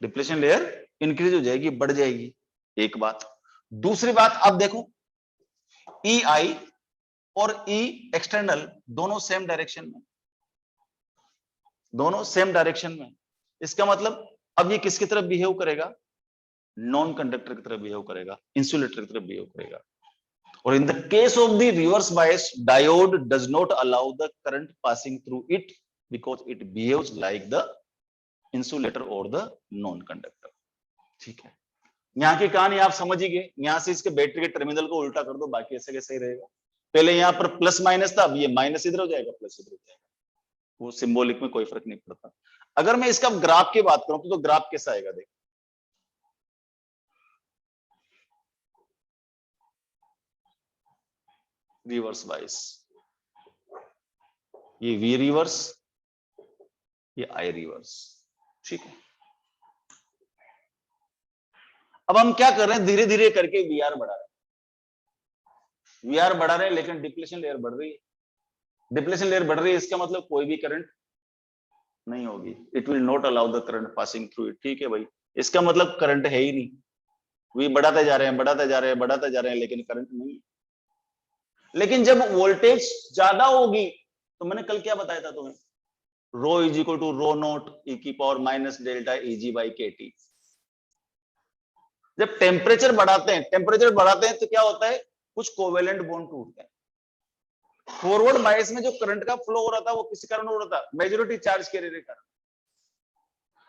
डिप्लेशन लेयर इंक्रीज हो जाएगी, बढ़ जाएगी। एक बात। दूसरी बात, अब देखो EI और E एक्सटर्नल दोनों सेम डायरेक्शन में, दोनों सेम डायरेक्शन में। इसका मतलब अब ये किसकी तरफ बिहेव करेगा, नॉन कंडक्टर की तरफ बिहेव करेगा, इंसुलेटर की तरफ बिहेव करेगा। और इन the case of the reverse bias, diode does not allow the current passing through it because it behaves like the insulator और द नॉन कंडक्टर। ठीक है, यहाँ की कहानी आप समझ ही गए। यहां से इसके बैटरी के टर्मिनल को उल्टा कर दो, बाकी ऐसे कैसे ही रहेगा। पहले यहाँ पर प्लस माइनस था, अब ये माइनस इधर हो जाएगा, प्लस इधर हो जाएगा, वो सिंबॉलिक में कोई फर्क नहीं पड़ता। अगर मैं इसका ग्राफ की बात करूं तो ग्राफ कैसा आएगा, देखो रिवर्स बायस, ये V रिवर्स, ये I रिवर्स। ठीक है, अब हम क्या कर रहे हैं, धीरे धीरे करके VR बढ़ा रहे हैं, VR बढ़ा रहे हैं, लेकिन डिप्लेशन लेयर बढ़ रही है। डिप्लेशन लेयर बढ़ रही है, इसका मतलब कोई भी करंट नहीं होगी, it will not allow the current passing through it. ठीक है भाई, इसका मतलब करंट है ही नहीं, वी बढ़ाते जा रहे हैं, बढ़ाते जा रहे हैं, बढ़ाते जा रहे हैं, लेकिन करंट नहीं है। लेकिन जब वोल्टेज ज्यादा होगी, तो मैंने कल क्या बताया था तुम्हें, rho is equal to rho naught e की power minus delta Eg by KT। जब टेम्परेचर बढ़ाते हैं, टेम्परेचर बढ़ाते हैं तो क्या होता है, कुछ कोवेलेंट बॉन्ड टूटते हैं। फॉरवर्ड बायस में जो करंट का फ्लो हो रहा था वो किस कारण हो रहा था, मेजॉरिटी चार्ज कैरियर के कारण।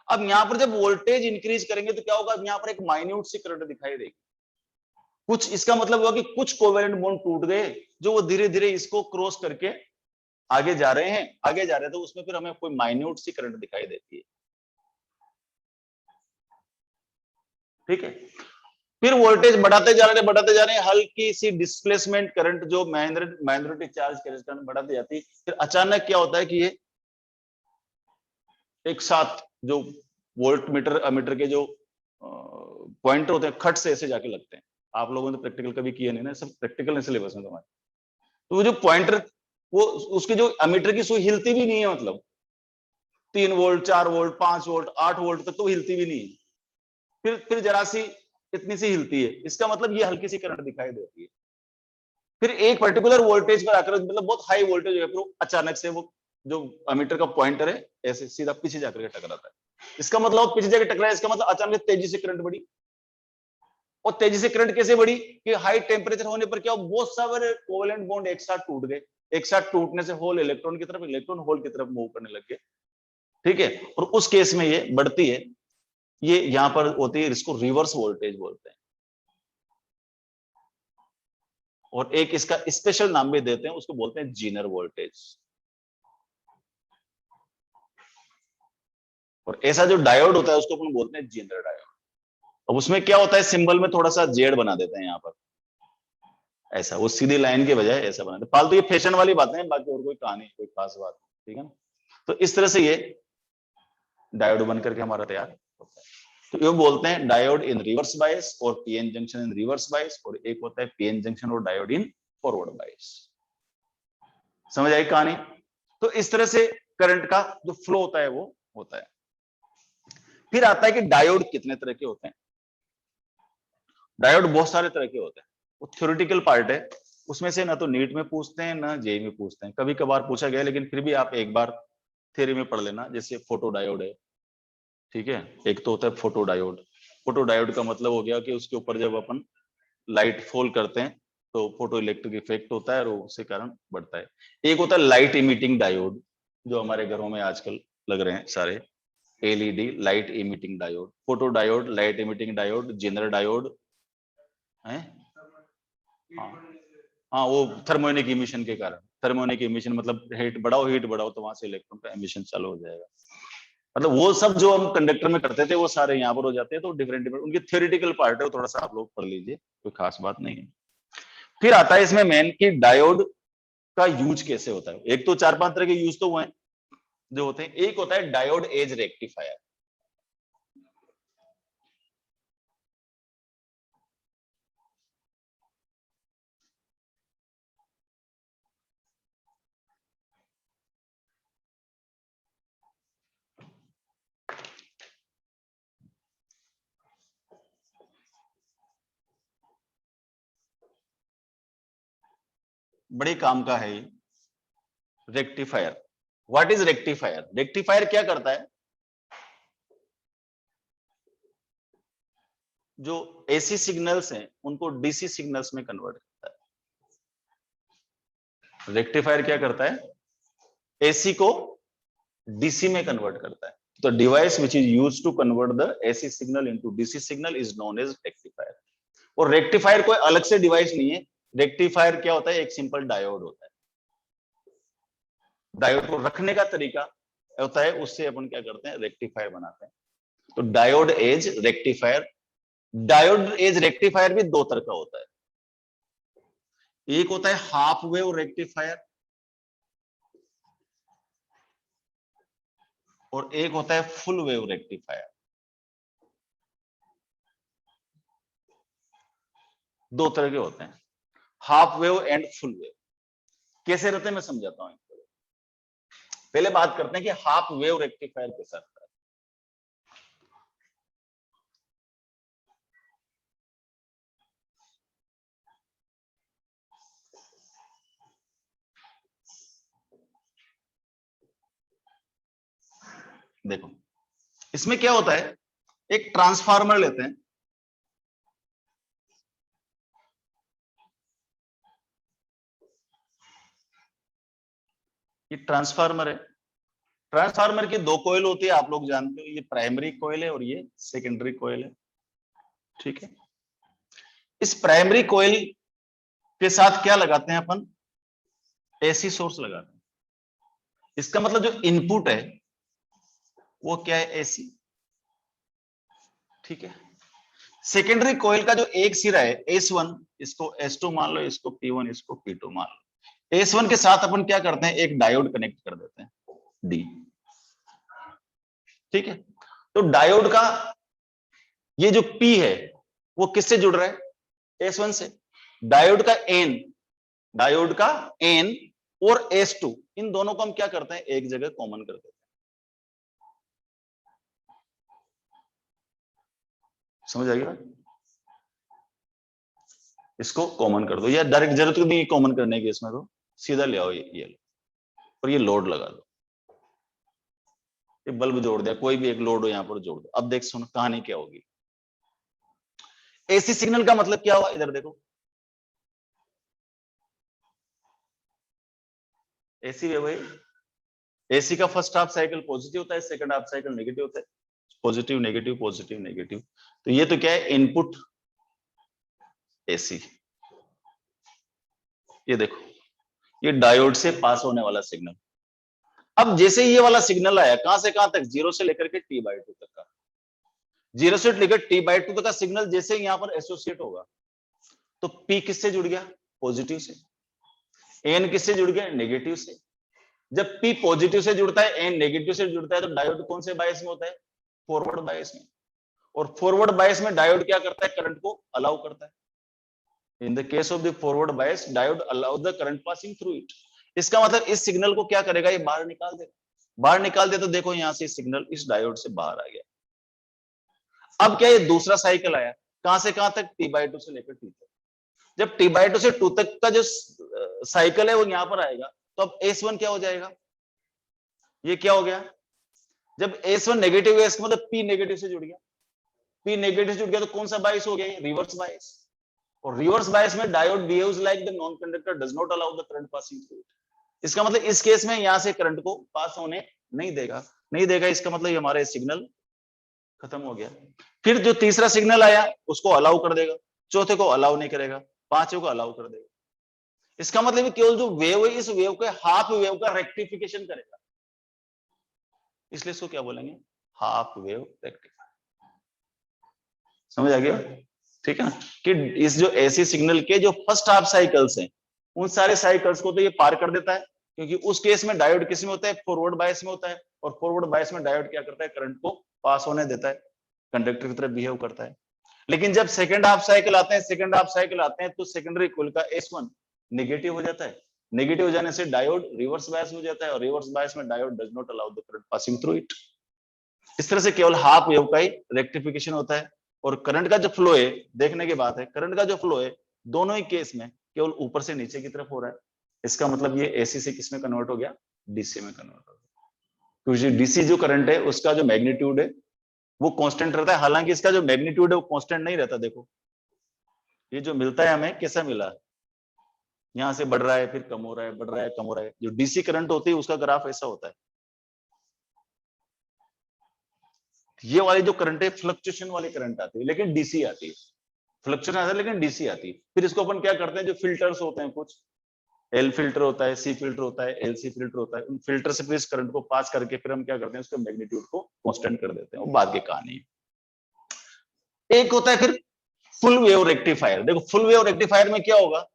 अब यहां पर जब वोल्टेज इंक्रीज करेंगे तो क्या होगा, यहां पर एक माइन्यूट सी करंट दिखाई देगी कुछ, इसका मतलब हुआ कि कुछ कोवेलेंट बॉन्ड टूट गए, जो वो धीरे धीरे इसको क्रॉस करके आगे जा रहे हैं, आगे जा रहे हैं, तो उसमें फिर हमें कोई माइन्यूट सी करंट दिखाई देती है। ठीक है। फिर वोल्टेज बढ़ाते जा रहे हैं, हल्की सी डिस्प्लेसमेंट करंट जो माइनॉरिटी चार्ज करंट बढ़ाती जाती है। फिर अचानक क्या होता है कि ये एक साथ जो वोल्ट मीटर अमीटर के जो पॉइंटर होते हैं खट से ऐसे जाके लगते हैं। आप लोगों ने प्रैक्टिकल कभी किया नहीं ना, सब प्रैक्टिकल है सिलेबस में तुम्हारे। तो वो जो पॉइंटर, वो उसकी जो अमीटर की सुई हिलती भी नहीं है, मतलब 3 वोल्ट 4 वोल्ट 5 वोल्ट 8 वोल्ट तक तो हिलती भी नहीं है। फिर जरा सी इतनी सी हिलती है, इसका मतलब ये हल्की सी करंट दिखाई देती है। फिर एक पर्टिकुलर वोल्टेज पर आकर, मतलब बहुत हाई वोल्टेज है, फिर अचानक से वो जो अमीटर का पॉइंटर है ऐसे सीधा पीछे जाकर टकराता है। इसका मतलब पीछे जाकर टकराया, इसका मतलब अचानक तेजी से करंट बढ़ी। और तेजी से करंट कैसे बढ़ी कि हाई टेम्परेचर होने पर क्या, बहुत सारे कोवेलेंट बॉन्ड एक साथ टूट गए। एक साथ टूटने से होल इलेक्ट्रॉन की तरफ, इलेक्ट्रॉन होल की तरफ मूव करने लग गए। ठीक है, और उस केस में ये बढ़ती है, ये यहां पर होती है, इसको रिवर्स वोल्टेज बोलते हैं। और एक इसका स्पेशल नाम भी देते हैं, उसको बोलते हैं जीनर वोल्टेज। और ऐसा जो डायोड होता है उसको अपन बोलते हैं जीनर डायोड। अब उसमें क्या होता है, सिंबल में थोड़ा सा जेड बना देते हैं यहाँ पर, ऐसा वो सीधी लाइन के बजाय ऐसा बनाते हैं। फालतू ये फैशन वाली बातें हैं, बाकी और कोई कहानी कोई खास बात, ठीक है ना। तो इस तरह से ये डायोड बन करके हमारा तैयार होता है। तो ये बोलते हैं डायोड इन रिवर्स बायस और पीएन जंक्शन इन रिवर्स बायस, और एक होता है पीएन जंक्शन और डायोड इन फॉरवर्ड बायस। समझ आई कहानी। तो इस तरह से करंट का जो फ्लो होता है वो होता है। फिर आता है कि डायोड कितने तरह के होते हैं। डायोड बहुत सारे तरह के होते हैं, वो थ्योरेटिकल पार्ट है, उसमें से ना तो नीट में पूछते हैं ना जेई में पूछते हैं, कभी कभार पूछा गया, लेकिन फिर भी आप एक बार थ्योरी में पढ़ लेना। जैसे फोटो डायोड है, ठीक है, एक तो होता है फोटो डायोड। फोटो डायोड का मतलब हो गया कि उसके ऊपर जब अपन लाइट फॉल करते हैं तो फोटो इलेक्ट्रिक इफेक्ट होता है और उसके कारण बढ़ता है। एक होता है लाइट इमिटिंग डायोड, जो हमारे घरों में आजकल लग रहे हैं सारे, LED light emitting diode, photo diode, light emitting diode, zener diode है। हाँ, हाँ वो थर्मोनिक इमिशन के कारण, थर्मोनिक इमिशन मतलब हीट बढ़ाओ तो वहां से इलेक्ट्रॉन का इमिशन चालू हो जाएगा। मतलब वो सब जो हम कंडक्टर में करते थे वो सारे यहाँ पर हो जाते हैं। तो डिफरेंट डिफरेंट उनकी थ्योरेटिकल पार्ट है, वो थोड़ा सा आप लोग पढ़ लीजिए, कोई खास बात नहीं है। फिर आता है इसमें मेन कि डायोड का यूज कैसे होता है। एक तो 4-5 तरह के यूज तो हुए जो होते हैं। एक होता है डायोड एज रेक्टिफायर। बड़े काम का है ये rectifier. What is rectifier? Rectifier क्या करता है, जो एसी सिग्नल्स हैं उनको डीसी सिग्नल्स में कन्वर्ट करता है। रेक्टिफायर क्या करता है, एसी को डीसी में कन्वर्ट करता है। तो device which is used to convert the AC signal into DC signal is known as rectifier. और रेक्टिफायर कोई अलग से डिवाइस नहीं है। रेक्टिफायर क्या होता है, एक सिंपल डायोड होता है। डायोड को रखने का तरीका होता है, उससे अपन क्या करते हैं, रेक्टिफायर बनाते हैं। तो diode as rectifier. Diode as rectifier भी दो तरह का होता है। एक होता है हाफ वेव रेक्टिफायर और एक होता है फुल वेव रेक्टिफायर। दो तरह के होते हैं, half wave and full wave. कैसे रहते हैं मैं समझाता हूं। पहले बात करते हैं कि हाफ वेव रेक्टिफायर कैसा रहता है। देखो इसमें क्या होता है, एक ट्रांसफार्मर लेते हैं, ये ट्रांसफार्मर है। ट्रांसफार्मर की दो कॉइल होती है, आप लोग जानते हो, ये प्राइमरी कॉइल है और ये सेकेंडरी कॉइल है। ठीक है, इस प्राइमरी कॉइल के साथ क्या लगाते हैं अपन, एसी सोर्स लगाते हैं। इसका मतलब जो इनपुट है वो क्या है, एसी। ठीक है, सेकेंडरी कॉइल का जो एक सिरा है S1, इसको S2 मान लो, इसको P1, इसको P2 मान लो। S1 के साथ अपन क्या करते हैं, एक डायोड कनेक्ट कर देते हैं D, ठीक है। तो डायोड का ये जो P है वो किससे जुड़ रहा है, S1 से। डायोड का N और S2, इन दोनों को हम क्या करते हैं, एक जगह कॉमन कर देते हैं। समझ आएगा, इसको कॉमन कर दो, या डायरेक्ट जरूरत नहीं कॉमन करने की, इसमें तो सीधा ले आओ ये लो, और ये लोड लगा दो, ये बल्ब जोड़ दिया, कोई भी एक लोड हो यहां पर जोड़ दो। अब देख सुनो कहानी क्या होगी। एसी सिग्नल का मतलब क्या हुआ, इधर देखो, एसी वेव है। एसी का फर्स्ट हाफ साइकिल पॉजिटिव होता है, सेकंड हाफ साइकिल नेगेटिव होता है, पॉजिटिव नेगेटिव पॉजिटिव नेगेटिव। तो ये तो क्या है, इनपुट एसी। ये देखो, ये डायोड से पास होने वाला सिग्नल। अब जैसे ये वाला सिग्नल आया, कहां से कहां तक, 0 से लेकर के T/2 तक का, 0 से लेकर T/2 तक का सिग्नल जैसे यहां पर एसोसिएट होगा, तो P किससे जुड़ गया, पॉजिटिव से, N किससे जुड़ गया, नेगेटिव से। जब P पॉजिटिव से जुड़ता है, N नेगेटिव से जुड़ता है, तो डायोड कौन से बायस में होता है, फॉरवर्ड बायस में। और फॉरवर्ड बायस में डायोड क्या करता है, करंट को अलाउ करता है। इन the case of the forward bias, diode allow the current passing through it. इसका मतलब इस सिग्नल को क्या करेगा, ये बाहर निकाल देगा। बाहर निकाल दे तो देखो यहां से सिग्नल इस डायोड से बाहर आ गया। अब क्या, ये दूसरा साइकिल आया, कहां से कहां तक, T/2 से लेकर T तक। जब T/2 से 2 तक का जो साइकिल है वो यहां पर आएगा, तो अब S1 क्या हो जाएगा, ये क्या हो गया, जब S1 नेगेटिव है, इसका मतलब P नेगेटिव से जुड़ गया। P नेगेटिव से जुड़ गया तो कौन सा बायस हो गया, रिवर्स बायस। और रिवर्स बायस में diode behaves like the non conductor, does not allow the current passing through it. इसका मतलब इस केस में यहां से करंट को पास होने नहीं देगा। इसका मतलब हमारा सिग्नल खत्म हो गया। फिर जो तीसरा सिग्नल आया उसको अलाउ कर देगा, चौथे को अलाउ नहीं करेगा, पांचवें को अलाउ कर देगा। इसका मतलब केवल जो वेव है, इस वेव के हाफ वेव का रेक्टिफिकेशन करेगा, इसलिए इसको क्या बोलेंगे, हाफ वेव रेक्टिफायर। समझ आ गया, ठीक है ना, कि इस जो एसी सिग्नल के जो फर्स्ट हाफ साइकिल्स हैं, उन सारे साइकिल्स को तो ये पार कर देता है, क्योंकि उस केस में डायोड किस में होता है, फॉरवर्ड बायस में होता है। और फॉरवर्ड बायस में डायोड क्या करता है, करंट को पास होने देता है, कंडक्टर की तरह बिहेव करता है। लेकिन जब सेकंड हाफ साइकिल आते हैं, तो सेकेंडरी कॉइल का S1 नेगेटिव हो जाता है। नेगेटिव हो जाने से डायोड रिवर्स बायस हो जाता है, और रिवर्स बायस में diode does not allow the current passing through it. इस तरह से केवल हाफ वेव का ही रेक्टिफिकेशन होता है। और करंट का जो फ्लो है, देखने की बात है, करंट का जो फ्लो है दोनों ही केस में केवल ऊपर से नीचे की तरफ हो रहा है। इसका मतलब ये एसी से किस में कन्वर्ट हो गया, डीसी में कन्वर्ट हो गया। क्योंकि डीसी जो करंट है उसका जो मैग्नीट्यूड है वो कांस्टेंट रहता है, हालांकि इसका जो मैग्नीट्यूड है वो कांस्टेंट नहीं रहता। देखो ये जो मिलता है हमें कैसा मिला, यहां से बढ़ रहा है फिर कम हो रहा है, बढ़ रहा है कम हो रहा है। जो डीसी करंट होती है उसका ग्राफ ऐसा होता है। ये वाली जो करंट है फ्लक्चुएशन वाली करंट आती है, लेकिन डीसी आती है, फ्लक्चुएशन आता है लेकिन डीसी आती है। फिर इसको अपन क्या करते हैं, जो फिल्टर्स होते हैं, कुछ एल फिल्टर होता है, सी फिल्टर होता है, एलसी फिल्टर होता है, उन फिल्टर से फिर इस करंट को पास करके फिर हम क्या करते हैं, उसके मैग्नीट्यूड को कांस्टेंट कर देते हैं। वो बाद की कहानी है। एक होता है फिर फुल वेव रेक्टिफायर। देखो फुल वेव रेक्टिफायर में क्या होगा,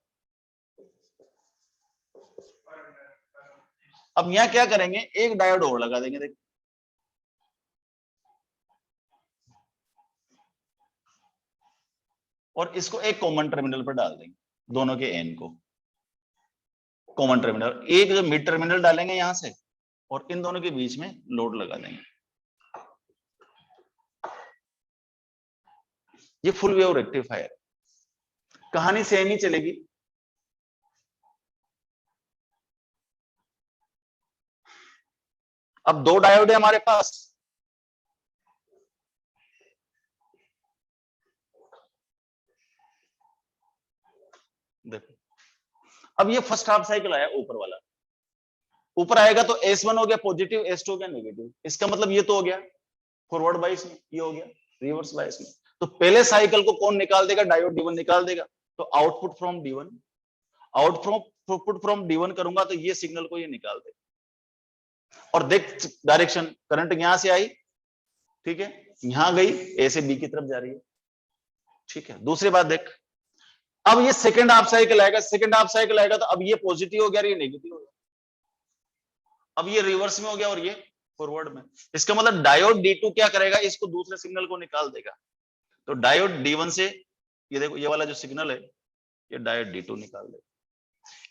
अब यहां क्या करेंगे, एक डायोड और लगा देंगे। देखो और इसको एक कॉमन टर्मिनल पर डाल देंगे, दोनों के एन को कॉमन टर्मिनल, एक जो मिड टर्मिनल डालेंगे यहां से, और इन दोनों के बीच में लोड लगा देंगे। ये फुल वेव रेक्टिफायर, कहानी सेम ही चलेगी। अब दो डायोड है हमारे पास, देखो अब ये फर्स्ट हाफ साइकिल आया ऊपर वाला, ऊपर आएगा तो S1 हो गया पॉजिटिव, S2 हो गया नेगेटिव। इसका मतलब ये तो हो गया फॉरवर्ड बायस में, ये हो गया रिवर्स बायस में। तो पहले साइकिल को कौन निकाल देगा, डायोड D1 निकाल देगा। तो output from D1, output from D1 करूंगा तो ये सिग्नल को ये निकाल देगा। और देख डायरेक्शन, करंट यहां से आई, ठीक है, यहां गई, ए से बी की तरफ जा रही है। ठीक है, दूसरी बात देख, अब ये सेकंड हाफ साइकिल आएगा, सेकंड हाफ साइकिल आएगा तो अब ये पॉजिटिव हो गया और ये नेगेटिव हो गया, अब ये रिवर्स में हो गया और ये फॉरवर्ड में। इसका मतलब डायोड D2 क्या करेगा, इसको दूसरे सिग्नल को निकाल देगा। तो डायोड D1 से, ये देखो ये वाला जो सिग्नल है, ये डायोड D2 निकाल देगा।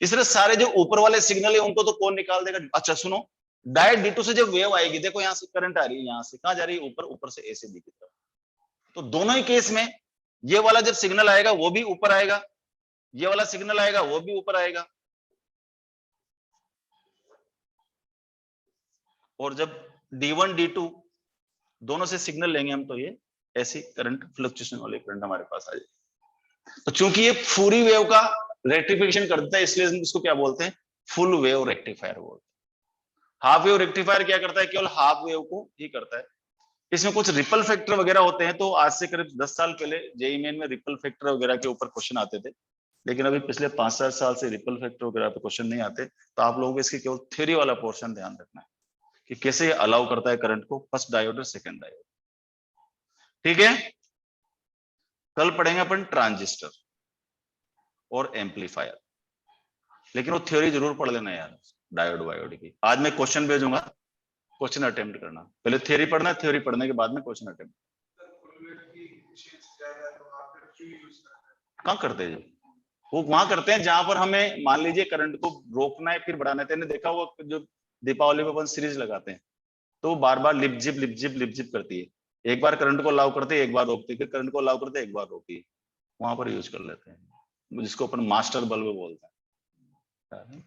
इसलिए सारे जो ऊपर वाले सिग्नल है उनको तो कौन निकाल देगा। अच्छा सुनो, डायोड D2 से जब वेव आएगी, देखो यहां से करंट आ रही है, यहां से कहां जा रही है, ऊपर, ऊपर से A से B की तरफ। तो दोनों ही केस में ये वाला जब सिग्नल आएगा वो भी ऊपर आएगा, ये वाला सिग्नल आएगा वो भी ऊपर आएगा। और जब D1 D2 दोनों से सिग्नल लेंगे हम, तो ये ऐसी करंट फ्लक्चुएशन वाली करंट हमारे पास आ जाएगी। तो चूंकि ये पूरी वेव का रेक्टिफिकेशन करता है, इसलिए हम इसको क्या बोलते हैं, फुल वेव रेक्टिफायर बोलते हैं। हाफ वेव रेक्टिफायर क्या करता है, केवल हाफ वेव को ही करता है। इसमें कुछ रिपल फैक्टर वगैरह होते हैं, तो आज से करीब 10 साल पहले जेईई मेन में रिपल फैक्टर वगैरह के ऊपर क्वेश्चन आते थे, लेकिन अभी पिछले 5-7 साल से रिपल फैक्टर वगैरह पे क्वेश्चन नहीं आते। तो आप लोगों को इसके केवल थ्योरी वाला पोर्शन ध्यान रखना है कि कैसे अलाउ करता है करंट को, फर्स्ट डायोड और सेकंड डायोड। ठीक है, कल पढ़ेंगे अपन ट्रांजिस्टर और एम्पलीफायर, लेकिन वो थ्योरी जरूर पढ़ लेना यार, डायोड वायोड की। आज मैं क्वेश्चन भेजूंगा, क्वेश्चन अटेम्प्ट करना, पहले थ्योरी पढ़ना, थ्योरी पढ़ने के बाद में क्वेश्चन अटेम्प्ट। कहाँ करते हैं, वो वहां करते हैं जहां पर हमें मान लीजिए करंट को रोकना है फिर बढ़ाना है। तेने देखा होगा जो दीपावली पे अपन सीरीज लगाते हैं, तो वो बार बार लिपजिप लिपजिप लिपजिप करती है। एक बार करंट को अलाउ करते हैं, एक बार रोकती है, फिर करंट को अलाउ करते हैं, एक बार रोकती है। वहां पर यूज कर लेते हैं, जिसको अपन मास्टर बल्ब बोलते हैं।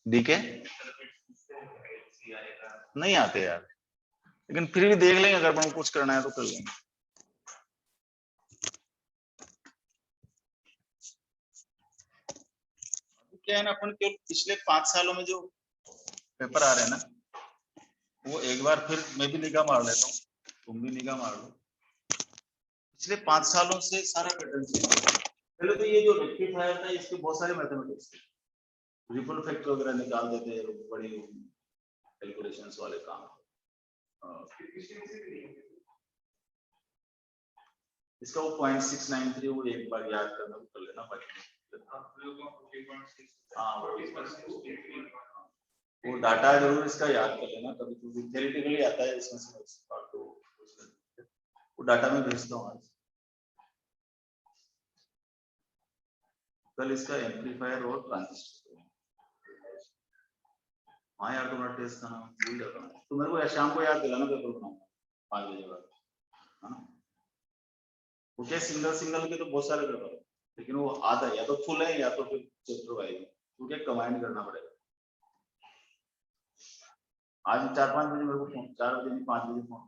डीके नहीं आते यार, लेकिन फिर भी देख लेंगे, अगर अपन कुछ करना है तो कर लेंगे। क्या है ना, अपन केवल पिछले 5 सालों में जो पेपर आ रहे हैं ना, वो एक बार फिर मैं भी निगाह मार लेता हूँ, तुम भी निगाह मार लो। पिछले 5 सालों से सारा पैटर्न चेंज है। पहले तो ये जो रेक्टिफायर था, इसके बहुत सारे मैथमेटिक्स थे, रिपल फैक्टर वगैरह निकाल देते हैं, बड़ी कैलकुलेशंस वाले काम। इसका वो 0.693 वो एक बार याद करना, कर लेना वो डाटा जरूर इसका याद कर लेना, कभी कभी थ्योरेटिकली आता है इसमें से पार्ट, तो वो डाटा में भेजता हूँ आज। कल इसका एम्पलीफायर और ट्रांजिस्टर। हाँ यार, तुम्हारा टेस्ट का नाम भूल जाता हूँ, तो मेरे को शाम को याद दिलाना, पेपर बनाऊंगा 5 बजे बाद, है ना। वो सिंगल सिंगल के तो बहुत सारे पेपर है, लेकिन वो आधा या तो फुल है या तो फिर चैप्टर वाइज है, तो क्या कंबाइन करना पड़ेगा। आज 4-5 बजे मेरे को फोन, 4 बजे नहीं 5 बजे फोन।